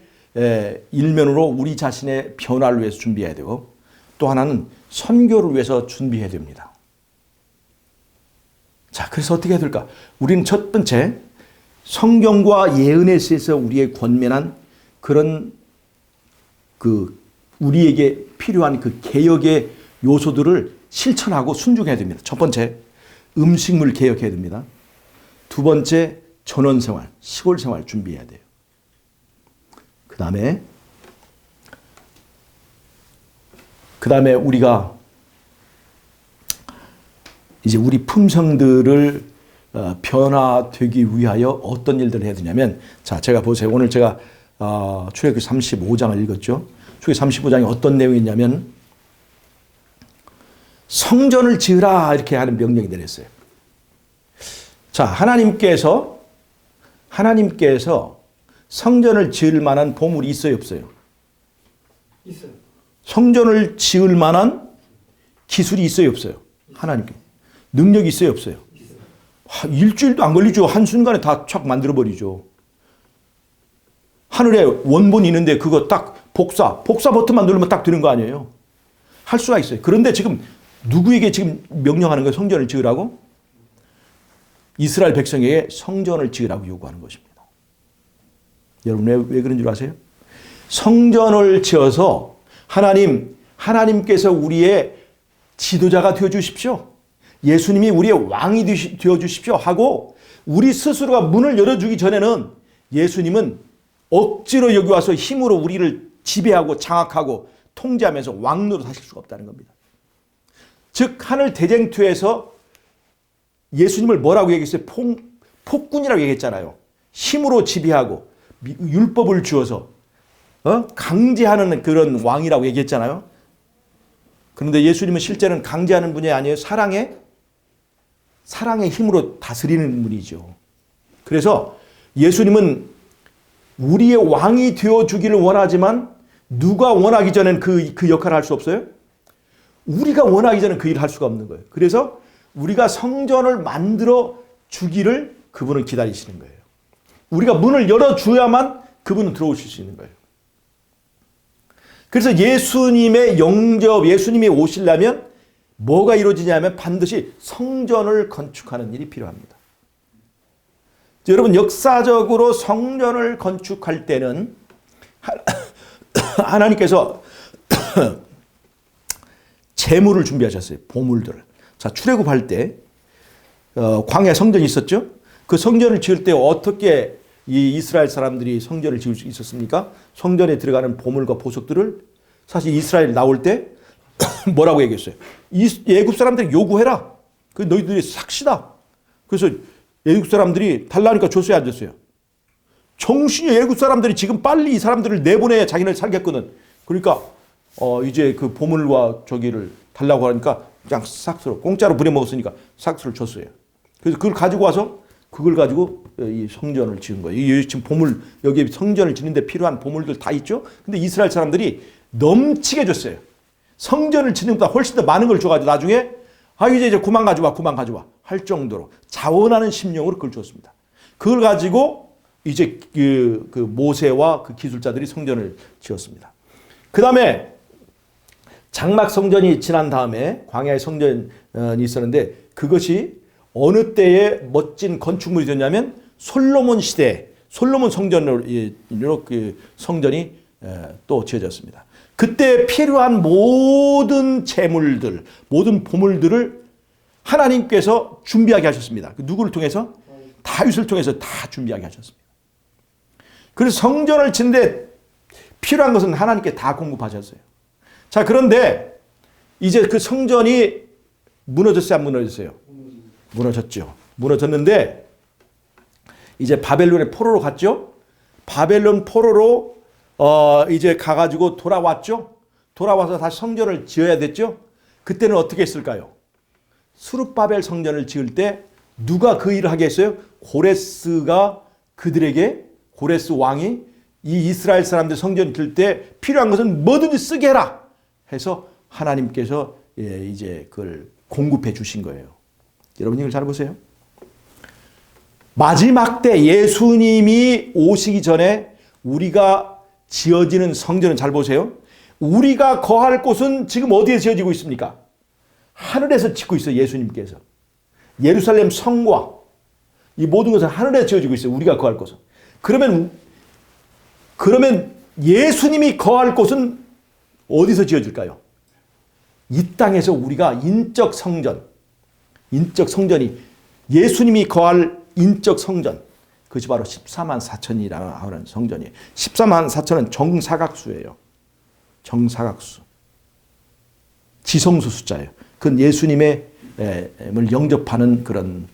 일면으로 우리 자신의 변화를 위해서 준비해야 되고 또 하나는 선교를 위해서 준비해야 됩니다. 자, 그래서 어떻게 해야 될까? 우리는 첫 번째 성경과 예언에 의해서 우리의 권면한 그런 우리에게 필요한 그 개혁의 요소들을 실천하고 순종해야 됩니다. 첫 번째, 음식물 개혁해야 됩니다. 두 번째, 전원생활, 시골 생활 준비해야 돼요. 그 다음에 우리가 이제 우리 품성들을 변화되기 위하여 어떤 일들을 해야 되냐면, 자, 제가 보세요. 오늘 제가 출애굽기 35장을 읽었죠. 출애굽기 35장에 어떤 내용이 있냐면 성전을 지으라 이렇게 하는 명령이 내렸어요. 자, 하나님께서 성전을 지을 만한 보물이 있어요, 없어요? 있어요. 성전을 지을 만한 기술이 있어요, 없어요? 하나님께. 능력이 있어요, 없어요? 있어요. 일주일도 안 걸리죠. 한순간에 다 촥 만들어버리죠. 하늘에 원본이 있는데 그거 딱 복사 버튼만 누르면 딱 되는 거 아니에요? 할 수가 있어요. 그런데 지금 누구에게 지금 명령하는 거예요? 성전을 지으라고? 이스라엘 백성에게 성전을 지으라고 요구하는 것입니다. 여러분 왜 그런 줄 아세요? 성전을 지어서 하나님께서 우리의 지도자가 되어주십시오. 예수님이 우리의 왕이 되어주십시오 하고 우리 스스로가 문을 열어주기 전에는 예수님은 억지로 여기 와서 힘으로 우리를 지배하고 장악하고 통제하면서 왕노릇 하실 수가 없다는 겁니다. 즉 하늘 대쟁투에서 예수님을 뭐라고 얘기했어요? 폭군이라고 얘기했잖아요. 힘으로 지배하고 율법을 주어서 강제하는 그런 왕이라고 얘기했잖아요. 그런데 예수님은 실제는 강제하는 분이 아니에요. 사랑의 힘으로 다스리는 분이죠. 그래서 예수님은 우리의 왕이 되어주기를 원하지만 누가 원하기 전엔 그 역할을 할 수 없어요? 우리가 원하기 전엔 그 일을 할 수가 없는 거예요. 그래서 우리가 성전을 만들어 주기를 그분은 기다리시는 거예요. 우리가 문을 열어줘야만 그분은 들어오실 수 있는 거예요. 그래서 예수님의 영접, 예수님이 오시려면 뭐가 이루어지냐면 반드시 성전을 건축하는 일이 필요합니다. 여러분 역사적으로 성전을 건축할 때는 하나님께서 재물을 준비하셨어요. 보물들을. 자, 출애굽할 때 광야 성전이 있었죠. 그 성전을 지을 때 어떻게 이 이스라엘 사람들이 성전을 지을 수 있었습니까? 성전에 들어가는 보물과 보석들을 사실 이스라엘 나올 때 뭐라고 얘기했어요? 애굽 사람들이 요구해라. 그 너희들이 삭시다. 그래서 애국 사람들이 달라니까 줬어요, 안 줬어요? 정신이 애국 사람들이 지금 빨리 이 사람들을 내보내야 자기네를 살겠거든. 그러니까 이제 그 보물과 저기를 달라고 하니까 그냥 삭스로 공짜로 부려먹었으니까 삭스를 줬어요. 그래서 그걸 가지고 와서 그걸 가지고 이 성전을 지은 거예요. 이 지금 보물 여기 성전을 짓는데 필요한 보물들 다 있죠. 근데 이스라엘 사람들이 넘치게 줬어요. 성전을 짓는 것보다 훨씬 더 많은 걸 줘가지고 나중에 이제 그만 가져와 할 정도로 자원하는 심령으로 그걸 줬습니다. 그걸 가지고 이제 그 모세와 그 기술자들이 성전을 지었습니다. 그 다음에 장막 성전이 지난 다음에 광야의 성전이 있었는데 그것이 어느 때에 멋진 건축물이 되냐면 솔로몬 시대 솔로몬 성전으로 그 성전이 또 지어졌습니다. 그때 필요한 모든 재물들, 모든 보물들을 하나님께서 준비하게 하셨습니다. 누구를 통해서? 다윗을 통해서 다 준비하게 하셨습니다. 그래서 성전을 짓는데 필요한 것은 하나님께 다 공급하셨어요. 자, 그런데 이제 그 성전이 무너졌어요, 안 무너졌어요? 무너졌죠. 무너졌는데 이제 바벨론의 포로로 갔죠. 바벨론 포로로 이제 가가지고 돌아왔죠. 돌아와서 다시 성전을 지어야 됐죠. 그때는 어떻게 했을까요? 스룹바벨 성전을 지을 때 누가 그 일을 하게 했어요? 고레스가 그들에게 고레스 왕이 이 이스라엘 사람들 성전 지을 때 필요한 것은 뭐든지 쓰게 해라 해서 하나님께서 이제 그걸 공급해 주신 거예요. 여러분 이걸 잘 보세요. 마지막 때 예수님이 오시기 전에 우리가 지어지는 성전은 잘 보세요. 우리가 거할 곳은 지금 어디에 지어지고 있습니까? 하늘에서 짓고 있어요. 예수님께서. 예루살렘 성과 이 모든 것은 하늘에서 지어지고 있어요. 우리가 거할 곳은. 그러면 예수님이 거할 곳은 어디서 지어질까요? 이 땅에서 우리가 인적 성전이 예수님이 거할 인적 성전 그것이 바로 14만 4천이라고 하는 성전이에요. 14만 4천은 정사각수예요. 정사각수. 지성수 숫자예요. 그건 예수님의 영접하는 그런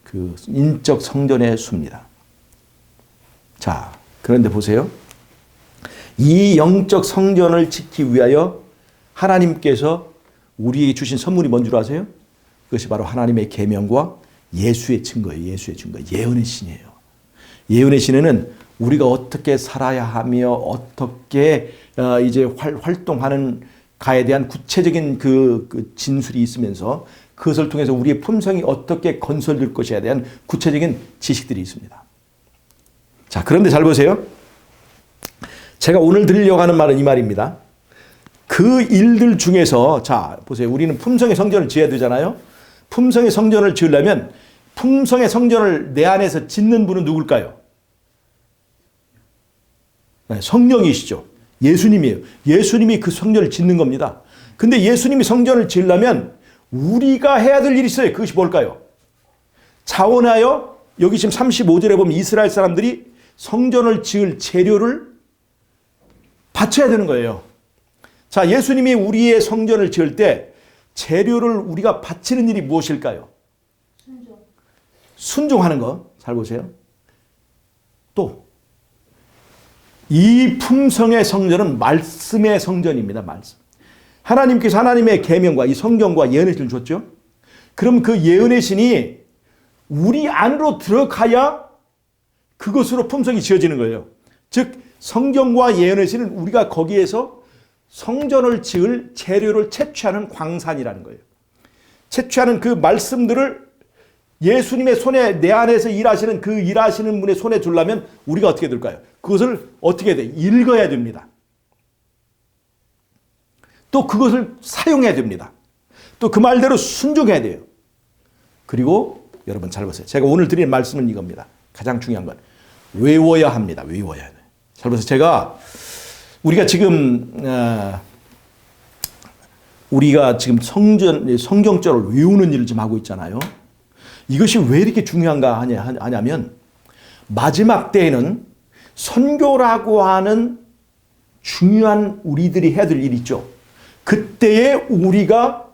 그 인적 성전의 수입니다. 자, 그런데 보세요. 이 영적 성전을 짓기 위하여 하나님께서 우리에게 주신 선물이 뭔 줄 아세요? 그것이 바로 하나님의 계명과 예수의 증거예요. 예수의 증거. 예언의 신이에요. 예언의 신에는 우리가 어떻게 살아야 하며 어떻게 이제 활동하는 가에 대한 구체적인 그 진술이 있으면서 그것을 통해서 우리의 품성이 어떻게 건설될 것에 대한 구체적인 지식들이 있습니다. 자, 그런데 잘 보세요. 제가 오늘 드리려고 하는 말은 이 말입니다. 그 일들 중에서 자, 보세요. 우리는 품성의 성전을 지어야 되잖아요. 품성의 성전을 지으려면 품성의 성전을 내 안에서 짓는 분은 누굴까요? 네, 성령이시죠. 예수님이에요. 예수님이 그 성전을 짓는 겁니다. 근데 예수님이 성전을 지으려면 우리가 해야 될 일이 있어요. 그것이 뭘까요? 자원하여 여기 지금 35절에 보면 이스라엘 사람들이 성전을 지을 재료를 바쳐야 되는 거예요. 자, 예수님이 우리의 성전을 지을 때 재료를 우리가 바치는 일이 무엇일까요? 순종하는 거. 잘 보세요. 또 이 품성의 성전은 말씀의 성전입니다. 말씀. 하나님께서 하나님의 계명과 이 성경과 예언의 신을 줬죠. 그럼 그 예언의 신이 우리 안으로 들어가야 그것으로 품성이 지어지는 거예요. 즉 성경과 예언의 신은 우리가 거기에서 성전을 지을 재료를 채취하는 광산이라는 거예요. 채취하는 그 말씀들을 예수님의 손에 내 안에서 일하시는 그 일하시는 분의 손에 주려면 우리가 어떻게 될까요? 그것을 어떻게 해야 돼? 읽어야 됩니다. 또 그것을 사용해야 됩니다. 또 그 말대로 순종해야 돼요. 그리고 여러분 잘 보세요. 제가 오늘 드리는 말씀은 이겁니다. 가장 중요한 건 외워야 합니다. 외워야 돼요. 잘 보세요. 우리가 지금 성경절을 외우는 일을 좀 하고 있잖아요. 이것이 왜 이렇게 중요한가 하냐면 마지막 때에는 선교라고 하는 중요한 우리들이 해야 될 일이 있죠. 그때에 우리가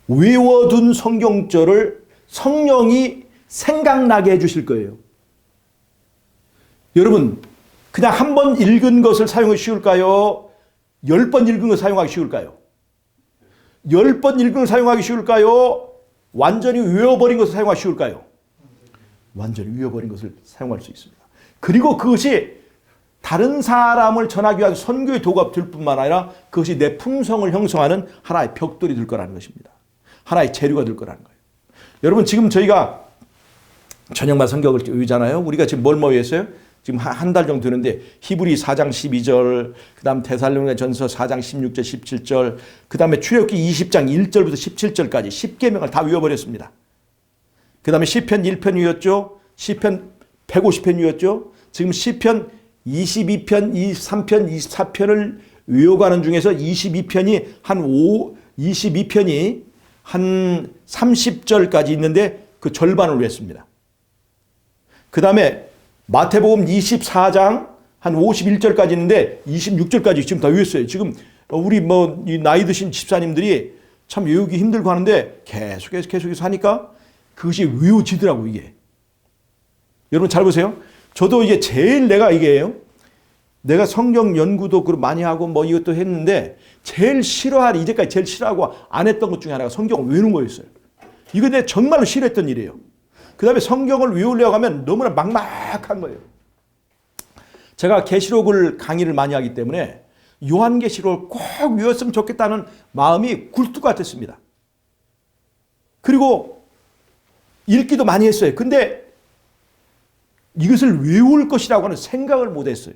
외워둔 성경절을 성령이 생각나게 해주실 거예요. 여러분, 그냥 한 번 읽은 것을 사용하기 쉬울까요? 10번 읽은 걸 사용하기 쉬울까요? 10번 읽은 걸 사용하기 쉬울까요? 완전히 외워버린 것을 사용하기 쉬울까요? 완전히 외워버린 것을 사용할 수 있습니다. 그리고 그것이 다른 사람을 전하기 위한 선교의 도구가 될 뿐만 아니라 그것이 내 품성을 형성하는 하나의 벽돌이 될 거라는 것입니다. 하나의 재료가 될 거라는 거예요. 여러분, 지금 저희가 저녁만 성경을 외우잖아요. 우리가 지금 뭘 외웠어요? 지금 한 달 정도 되는데 히브리 4장 12절, 그 다음 데살로니가전서 4장 16절 17절, 그 다음에 출애굽기 20장 1절부터 17절까지 10계명을 다 외워버렸습니다. 그 다음에 시편 1편 외웠죠. 시편 150편 외웠죠. 지금 시편 22편, 23편, 24편을 외워가는 중에서 22편이 한 30절까지 있는데 그 절반을 외웠습니다. 그 다음에 마태복음 24장 한 51절까지 있는데 26절까지 지금 다 외웠어요. 지금 우리 이 나이 드신 집사님들이 참 외우기 힘들고 하는데 계속해서 하니까 그것이 외워지더라고, 이게. 여러분 잘 보세요. 저도 이게 제일 내가 성경 연구도 많이 하고 이것도 했는데 이제까지 제일 싫어하고 안 했던 것 중에 하나가 성경을 외우는 거였어요. 이거 내가 정말로 싫어했던 일이에요. 그 다음에 성경을 외우려고 하면 너무나 막막한 거예요. 제가 계시록을 강의를 많이 하기 때문에 요한계시록을 꼭 외웠으면 좋겠다는 마음이 굴뚝 같았습니다. 그리고 읽기도 많이 했어요. 근데 이것을 외울 것이라고 하는 생각을 못했어요.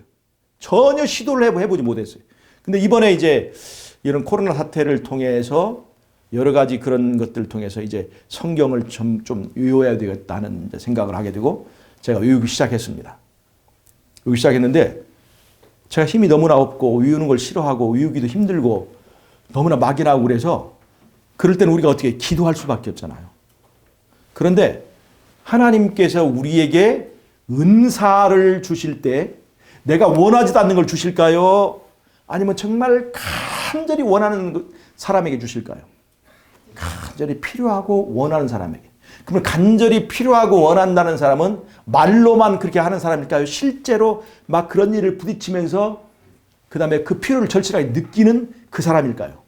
전혀 시도를 해보지 못했어요. 근데 이번에 이제 이런 코로나 사태를 통해서 여러 가지 그런 것들을 통해서 이제 성경을 좀 외워야 되겠다는 생각을 하게 되고 제가 외우기 시작했습니다. 외우기 시작했는데 제가 힘이 너무나 없고 외우는 걸 싫어하고 외우기도 힘들고 너무나 막연하고 그래서 그럴 때는 우리가 어떻게 기도할 수밖에 없잖아요. 그런데 하나님께서 우리에게 은사를 주실 때 내가 원하지도 않는 걸 주실까요? 아니면 정말 간절히 원하는 사람에게 주실까요? 간절히 필요하고 원하는 사람에게. 그러면 간절히 필요하고 원한다는 사람은 말로만 그렇게 하는 사람일까요? 실제로 막 그런 일을 부딪히면서 그 다음에 그 필요를 절실하게 느끼는 그 사람일까요?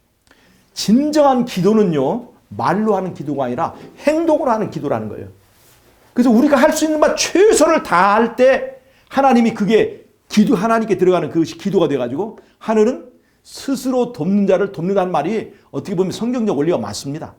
진정한 기도는요, 말로 하는 기도가 아니라 행동으로 하는 기도라는 거예요. 그래서 우리가 할 수 있는 바 최선을 다할 때 하나님이 그게 하나님께 들어가는 그것이 기도가 돼가지고 하늘은 스스로 돕는 자를 돕는다는 말이 어떻게 보면 성경적 원리가 맞습니다.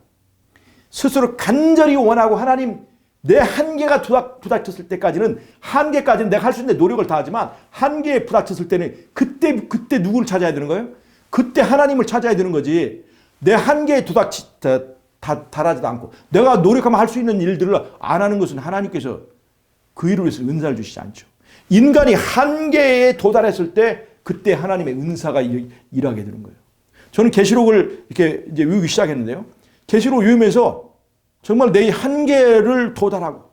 스스로 간절히 원하고 하나님 내 한계가 부닥쳤을 때까지는 한계까지는 내가 할 수 있는 노력을 다하지만 한계에 부닥쳤을 때는 그때 누구를 찾아야 되는 거예요? 그때 하나님을 찾아야 되는 거지. 내 한계에 달하지도 않고 내가 노력하면 할 수 있는 일들을 안 하는 것은 하나님께서 그 일을 위해서 은사를 주시지 않죠. 인간이 한계에 도달했을 때 그때 하나님의 은사가 일하게 되는 거예요. 저는 계시록을 이렇게 이제 외우기 시작했는데요. 계시록 외우면서 정말 내 한계를 도달하고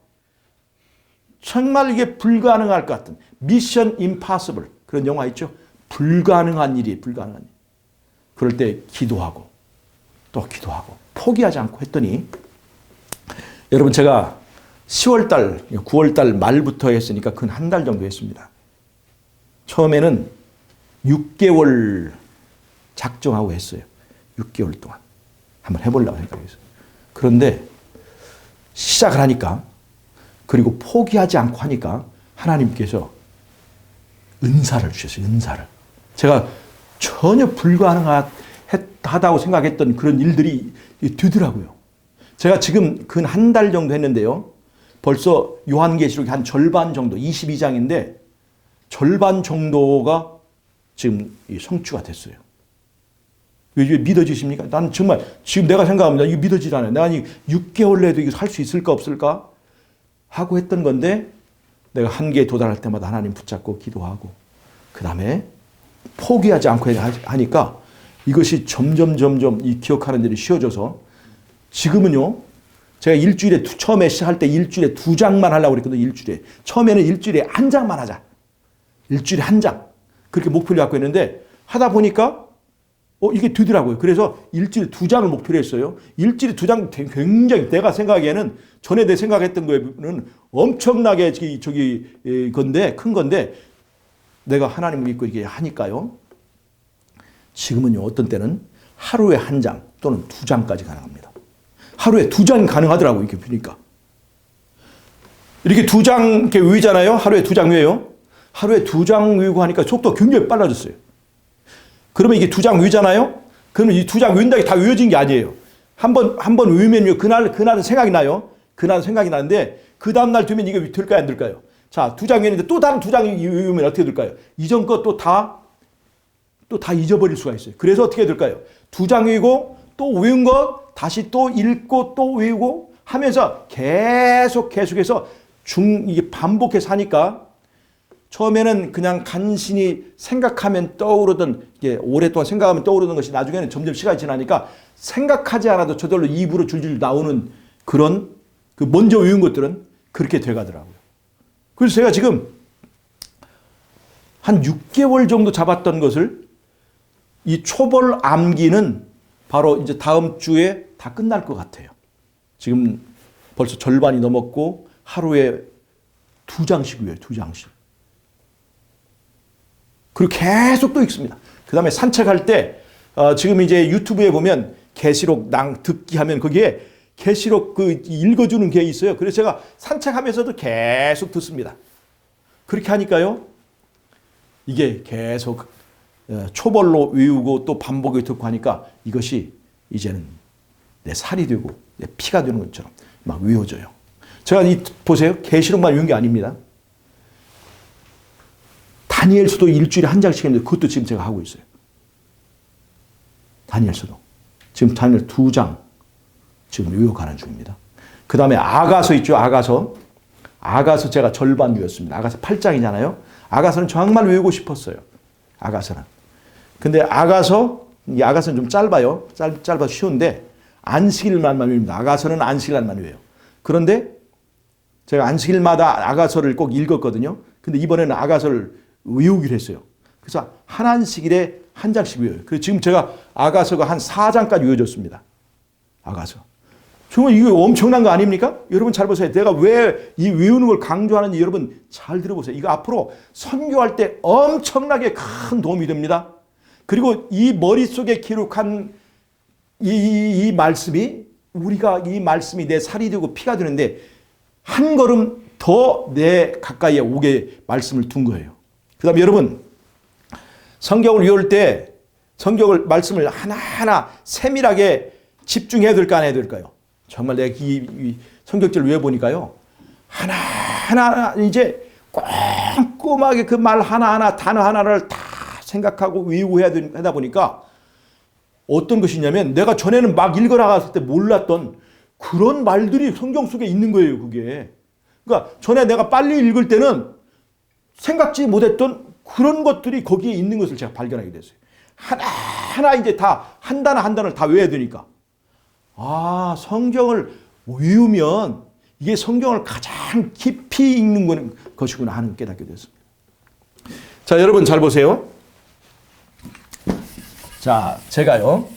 정말 이게 불가능할 것 같은 미션 임파서블 그런 영화 있죠. 불가능한 일이 불가능한 일. 그럴 때 기도하고 또 기도하고 포기하지 않고 했더니 여러분 제가 10월달, 9월달 말부터 했으니까 근 한 달 정도 했습니다. 처음에는 6개월 작정하고 했어요. 6개월 동안 한번 해보려고 생각했어요. 그런데 시작을 하니까 그리고 포기하지 않고 하니까 하나님께서 은사를 주셨어요. 은사를. 제가 전혀 불가능하다고 생각했던 그런 일들이 되더라고요. 제가 지금 근 한 달 정도 했는데요. 벌써 요한계시록이 한 절반 정도, 22장인데 절반 정도가 지금 성취가 됐어요. 이게 믿어지십니까? 나는 정말 지금 내가 생각합니다. 이게 믿어지지 않아요. 내가 6개월 내도 이거 할 수 있을까 없을까 하고 했던 건데 내가 한계에 도달할 때마다 하나님 붙잡고 기도하고 그 다음에 포기하지 않고 하니까 이것이 점점 이 기억하는 일이 쉬워져서 지금은요. 제가 일주일에 처음에 시작할 때 일주일에 2장만 하려고 그랬거든요. 일주일에. 처음에는 일주일에 1장만 하자. 일주일에 1장. 그렇게 목표를 갖고 있는데 하다 보니까 이게 되더라고요. 그래서 일주일에 2장을 목표로 했어요. 일주일에 2장 굉장히 내가 생각하기에는 전에 내 생각했던 거에는 엄청나게 건데 큰 건데 내가 하나님을 믿고 이게 하니까요. 지금은요 어떤 때는 하루에 1장 또는 2장까지 가능합니다. 하루에 2장 가능하더라고요. 이렇게 보니까. 이렇게 2장 이렇게 외우잖아요. 하루에 2장 외워요. 하루에 2장 외우고 하니까 속도가 굉장히 빨라졌어요. 그러면 이게 2장 외우잖아요. 그러면 이 2장 외운다고 다 외워진 게 아니에요. 한 번 외우면요. 그날은 생각이 나요. 그날은 생각이 나는데 그 다음날 되면 이게 될까요? 안 될까요? 자, 2장 외우는데 또 다른 2장 외우면 어떻게 될까요? 이전 것도 다 잊어버릴 수가 있어요. 그래서 어떻게 될까요? 2장 외우고 또 외운 것 다시 또 읽고 또 외우고 하면서 계속해서 이게 반복해서 하니까 처음에는 그냥 간신히 생각하면 떠오르던 이게 오랫동안 생각하면 떠오르는 것이 나중에는 점점 시간이 지나니까 생각하지 않아도 저절로 입으로 줄줄 나오는 그런 그 먼저 외운 것들은 그렇게 돼가더라고요. 그래서 제가 지금 한 6개월 정도 잡았던 것을 이 초벌 암기는 바로 이제 다음 주에 다 끝날 것 같아요. 지금 벌써 절반이 넘었고 하루에 2장씩 외워요. 2장씩. 그리고 계속 또 읽습니다. 그 다음에 산책할 때 지금 이제 유튜브에 보면 계시록 듣기 하면 거기에 계시록 그 읽어주는 게 있어요. 그래서 제가 산책하면서도 계속 듣습니다. 그렇게 하니까요. 이게 계속 초벌로 외우고 또 반복해 듣고 하니까 이것이 이제는 내 살이 되고 내 피가 되는 것처럼 막 외워져요. 제가 보세요. 계시록만 외운 게 아닙니다. 다니엘서도 일주일에 1장씩 했는데 그것도 지금 제가 하고 있어요. 다니엘서도. 지금 다니엘 2장 지금 외워가는 중입니다. 그 다음에 아가서 있죠. 아가서 제가 절반 외웠습니다. 아가서 8장이잖아요. 아가서는 정말 외우고 싶었어요. 아가서는. 근데 아가서는 좀 짧아요. 짧아 쉬운데 안식일만만 외웁니다. 아가서는 안식일만 외워요. 그런데 제가 안식일마다 아가서를 꼭 읽었거든요. 근데 이번에는 아가서를 외우기로 했어요. 그래서 한 안식일에 1장씩 외워요. 그래서 지금 제가 아가서가 한 4장까지 외워졌습니다. 아가서. 정말 이거 엄청난 거 아닙니까? 여러분 잘 보세요. 내가 왜 이 외우는 걸 강조하는지 여러분 잘 들어보세요. 이거 앞으로 선교할 때 엄청나게 큰 도움이 됩니다. 그리고 이 머릿속에 기록한 이 말씀이 이 말씀이 내 살이 되고 피가 되는데 한 걸음 더 내 가까이에 오게 말씀을 둔 거예요. 그 다음에 여러분 성경을 외울 때 말씀을 하나하나 세밀하게 집중해야 될까 안 해야 될까요? 정말 내가 이 성경절을 외워보니까요. 하나하나 이제 꼼꼼하게 그 말 하나하나 단어 하나를 다 생각하고 외우고 하다 보니까 어떤 것이냐면 내가 전에는 막 읽어나갔을 때 몰랐던 그런 말들이 성경 속에 있는 거예요. 그게. 그러니까 전에 내가 빨리 읽을 때는 생각지 못했던 그런 것들이 거기에 있는 것을 제가 발견하게 됐어요. 하나하나 이제 다 한 단어 한 단어를 다 외워야 되니까. 성경을 외우면 이게 성경을 가장 깊이 읽는 것이구나 하는 깨닫게 됐습니다. 자, 여러분 잘 보세요. 자, 제가요.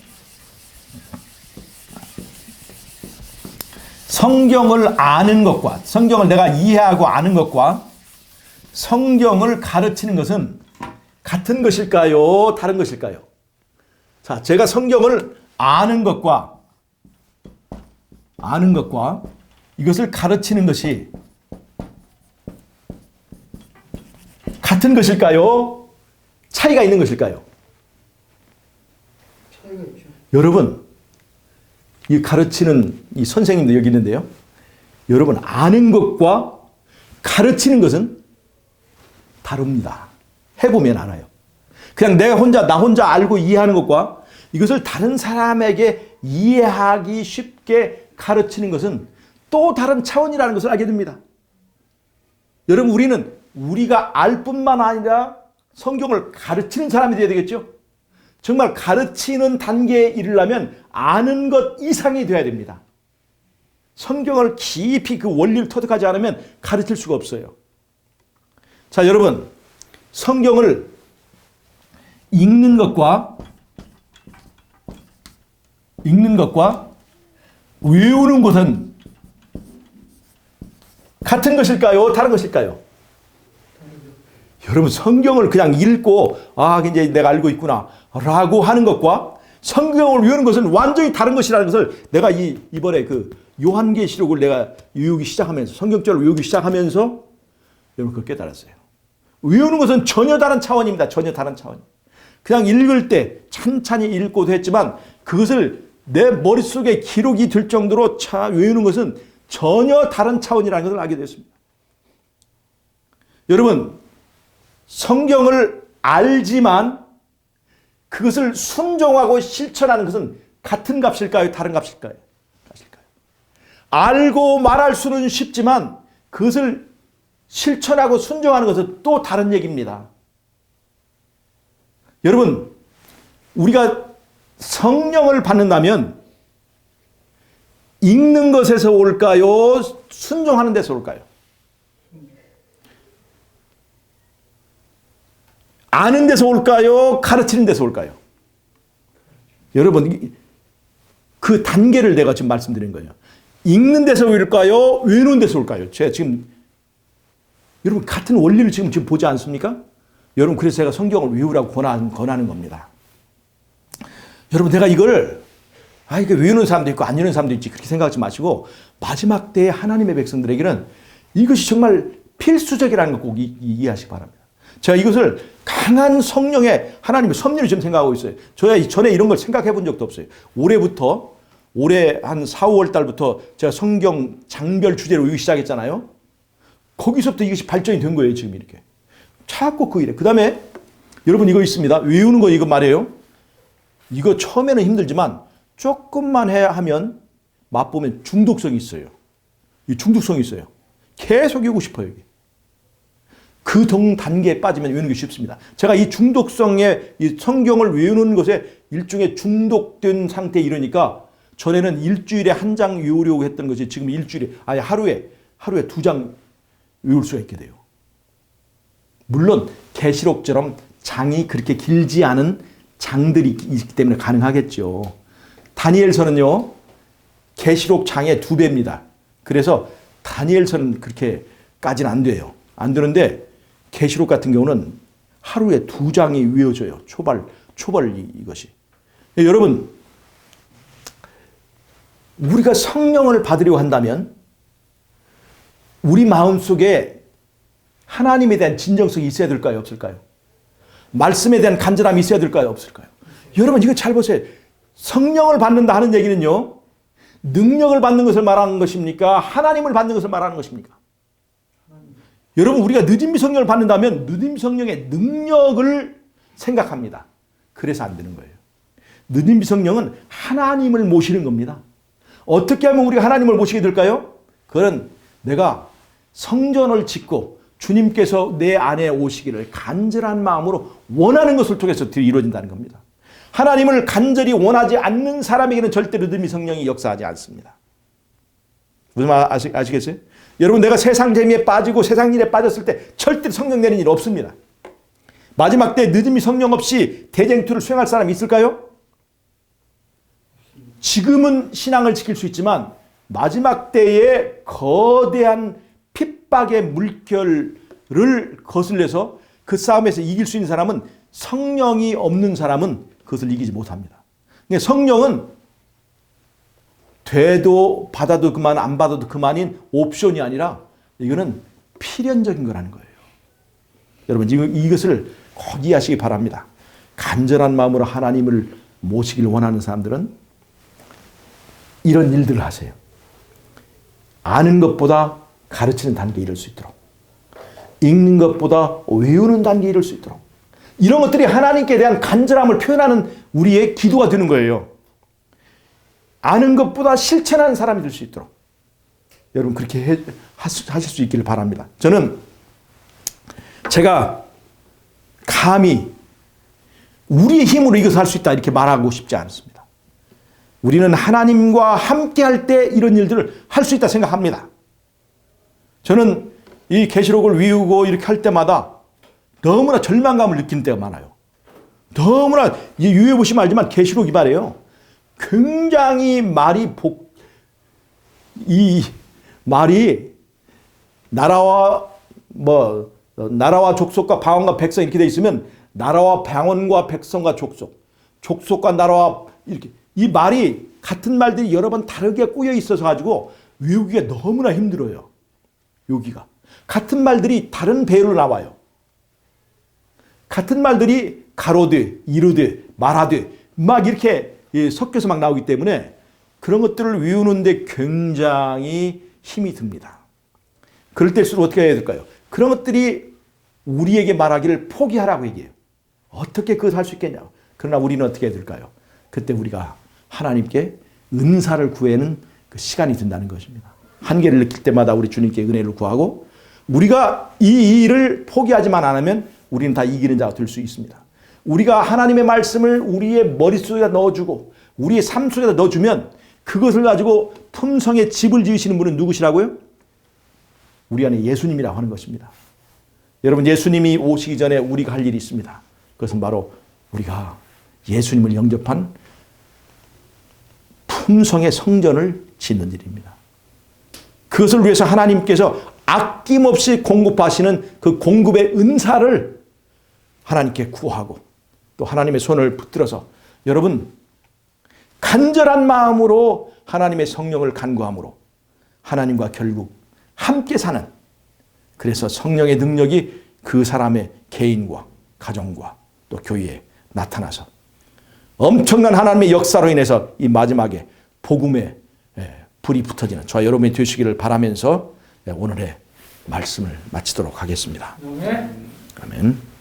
성경을 아는 것과 성경을 내가 이해하고 아는 것과 성경을 가르치는 것은 같은 것일까요? 다른 것일까요? 자, 제가 성경을 아는 것과 이것을 가르치는 것이 같은 것일까요? 차이가 있는 것일까요? 차이가 있죠. 여러분, 이 가르치는 이 선생님도 여기 있는데요. 여러분, 아는 것과 가르치는 것은 다릅니다. 해보면 알아요. 그냥 나 혼자 알고 이해하는 것과 이것을 다른 사람에게 이해하기 쉽게 가르치는 것은 또 다른 차원이라는 것을 알게 됩니다. 여러분, 우리가 알 뿐만 아니라 성경을 가르치는 사람이 되어야 되겠죠? 정말 가르치는 단계에 이르려면 아는 것 이상이 되어야 됩니다. 성경을 깊이 그 원리를 터득하지 않으면 가르칠 수가 없어요. 자, 여러분, 성경을 읽는 것과 읽는 것과 외우는 것은 같은 것일까요? 다른 것일까요? 여러분, 성경을 그냥 읽고 이제 내가 알고 있구나 라고 하는 것과 성경을 외우는 것은 완전히 다른 것이라는 것을 내가 이번에 그 요한계시록을 내가 외우기 시작하면서, 성경절을 외우기 시작하면서 여러분 그걸 깨달았어요. 외우는 것은 전혀 다른 차원입니다. 전혀 다른 차원. 그냥 읽을 때 찬찬히 읽고도 했지만 그것을 내 머릿속에 기록이 될 정도로 외우는 것은 전혀 다른 차원이라는 것을 알게 됐습니다. 여러분, 성경을 알지만 그것을 순종하고 실천하는 것은 같은 값일까요? 다른 값일까요? 알고 말할 수는 쉽지만 그것을 실천하고 순종하는 것은 또 다른 얘기입니다. 여러분, 우리가 성령을 받는다면 읽는 것에서 올까요? 순종하는 데서 올까요? 아는 데서 올까요? 가르치는 데서 올까요? 여러분, 그 단계를 내가 지금 말씀드린 거예요. 읽는 데서 올까요? 외우는 데서 올까요? 제가 지금 여러분 같은 원리를 지금 보지 않습니까? 여러분, 그래서 제가 성경을 외우라고 권하는 겁니다. 여러분, 내가 이걸 이게 외우는 사람도 있고 안 외우는 사람도 있지 그렇게 생각하지 마시고 마지막 때의 하나님의 백성들에게는 이것이 정말 필수적이라는 걸 꼭 이해하시기 바랍니다. 제가 이것을 강한 성령의 하나님의 섭리를 지금 생각하고 있어요. 저야 전에 이런 걸 생각해 본 적도 없어요. 올해 한 4, 5월 달부터 제가 성경 장별 주제로 외우기 시작했잖아요. 거기서부터 이것이 발전이 된 거예요. 지금 이렇게. 자꾸 그 일에. 그 다음에 여러분 이거 있습니다. 외우는 거 이거 말이에요. 이거 처음에는 힘들지만 조금만 하면 맛보면 중독성이 있어요. 이 중독성이 있어요. 계속 외우고 싶어요. 이게. 그 단계에 빠지면 외우는 게 쉽습니다. 제가 이 중독성에 이 성경을 외우는 것에 일종의 중독된 상태에 이르니까 전에는 일주일에 한 장 외우려고 했던 것이 지금 일주일에 아예 하루에 2장 외울 수가 있게 돼요. 물론 계시록처럼 장이 그렇게 길지 않은 장들이 있기 때문에 가능하겠죠. 다니엘서는요, 계시록 장의 2배입니다. 그래서 다니엘서는 그렇게까지는 안 돼요. 안 되는데 계시록 같은 경우는 하루에 2장이 외워져요. 초벌 이것이. 여러분, 우리가 성령을 받으려고 한다면 우리 마음속에 하나님에 대한 진정성이 있어야 될까요? 없을까요? 말씀에 대한 간절함이 있어야 될까요? 없을까요? 여러분, 이거 잘 보세요. 성령을 받는다 하는 얘기는요, 능력을 받는 것을 말하는 것입니까? 하나님을 받는 것을 말하는 것입니까? 여러분, 우리가 느림미 성령을 받는다면 느림미 성령의 능력을 생각합니다. 그래서 안 되는 거예요. 느림미 성령은 하나님을 모시는 겁니다. 어떻게 하면 우리가 하나님을 모시게 될까요? 그건 내가 성전을 짓고 주님께서 내 안에 오시기를 간절한 마음으로 원하는 것을 통해서 이루어진다는 겁니다. 하나님을 간절히 원하지 않는 사람에게는 절대 느림미 성령이 역사하지 않습니다. 무슨 말 아시겠어요? 여러분, 내가 세상 재미에 빠지고 세상 일에 빠졌을 때 절대 성령 내리는 일 없습니다. 마지막 때 느림미 성령 없이 대쟁투를 수행할 사람이 있을까요? 지금은 신앙을 지킬 수 있지만 마지막 때에 거대한 핍박의 물결을 거슬려서 그 싸움에서 이길 수 있는 사람은, 성령이 없는 사람은 그것을 이기지 못합니다. 그러니까 성령은 돼도 받아도 그만, 안 받아도 그만인 옵션이 아니라 이거는 필연적인 거라는 거예요. 여러분, 이것을 꼭 이해하시기 바랍니다. 간절한 마음으로 하나님을 모시길 원하는 사람들은 이런 일들을 하세요. 아는 것보다 가르치는 단계에 이를 수 있도록, 읽는 것보다 외우는 단계에 이를 수 있도록, 이런 것들이 하나님께 대한 간절함을 표현하는 우리의 기도가 되는 거예요. 아는 것보다 실천하는 사람이 될 수 있도록 여러분 그렇게 하실 수 있기를 바랍니다. 저는 제가 감히 우리의 힘으로 이것을 할 수 있다 이렇게 말하고 싶지 않습니다. 우리는 하나님과 함께 할 때 이런 일들을 할 수 있다 생각합니다. 저는 이 계시록을 외우고 이렇게 할 때마다 너무나 절망감을 느끼는 때가 많아요. 너무나 유해 보시면 알지만 계시록이 말이에요. 굉장히 이 말이 나라와 족속과 방언과 백성 이렇게 돼 있으면 나라와 방언과 백성과 족속과 나라와 이렇게 이 말이 같은 말들이 여러 번 다르게 꼬여 있어서 가지고 외우기가 너무나 힘들어요. 여기가 같은 말들이 다른 배로 나와요. 같은 말들이 가로되, 이르되, 말하되 막 이렇게 섞여서 막 나오기 때문에 그런 것들을 외우는데 굉장히 힘이 듭니다. 그럴 때일수록 어떻게 해야 될까요? 그런 것들이 우리에게 말하기를 포기하라고 얘기해요. 어떻게 그것을 할 수 있겠냐고. 그러나 우리는 어떻게 해야 될까요? 그때 우리가 하나님께 은사를 구하는 그 시간이 든다는 것입니다. 한계를 느낄 때마다 우리 주님께 은혜를 구하고 우리가 이 일을 포기하지만 않으면 우리는 다 이기는 자가 될 수 있습니다. 우리가 하나님의 말씀을 우리의 머릿속에 넣어주고 우리의 삶 속에다 넣어주면 그것을 가지고 품성의 집을 지으시는 분은 누구시라고요? 우리 안에 예수님이라고 하는 것입니다. 여러분 예수님이 오시기 전에 우리가 할 일이 있습니다. 그것은 바로 우리가 예수님을 영접한 품성의 성전을 짓는 일입니다. 그것을 위해서 하나님께서 아낌없이 공급하시는 그 공급의 은사를 하나님께 구하고 또 하나님의 손을 붙들어서 여러분 간절한 마음으로 하나님의 성령을 간구함으로 하나님과 결국 함께 사는 그래서 성령의 능력이 그 사람의 개인과 가정과 또 교회에 나타나서 엄청난 하나님의 역사로 인해서 이 마지막에 복음의 불이 붙어지는 저와 여러분이 되시기를 바라면서 오늘의 말씀을 마치도록 하겠습니다. 아멘.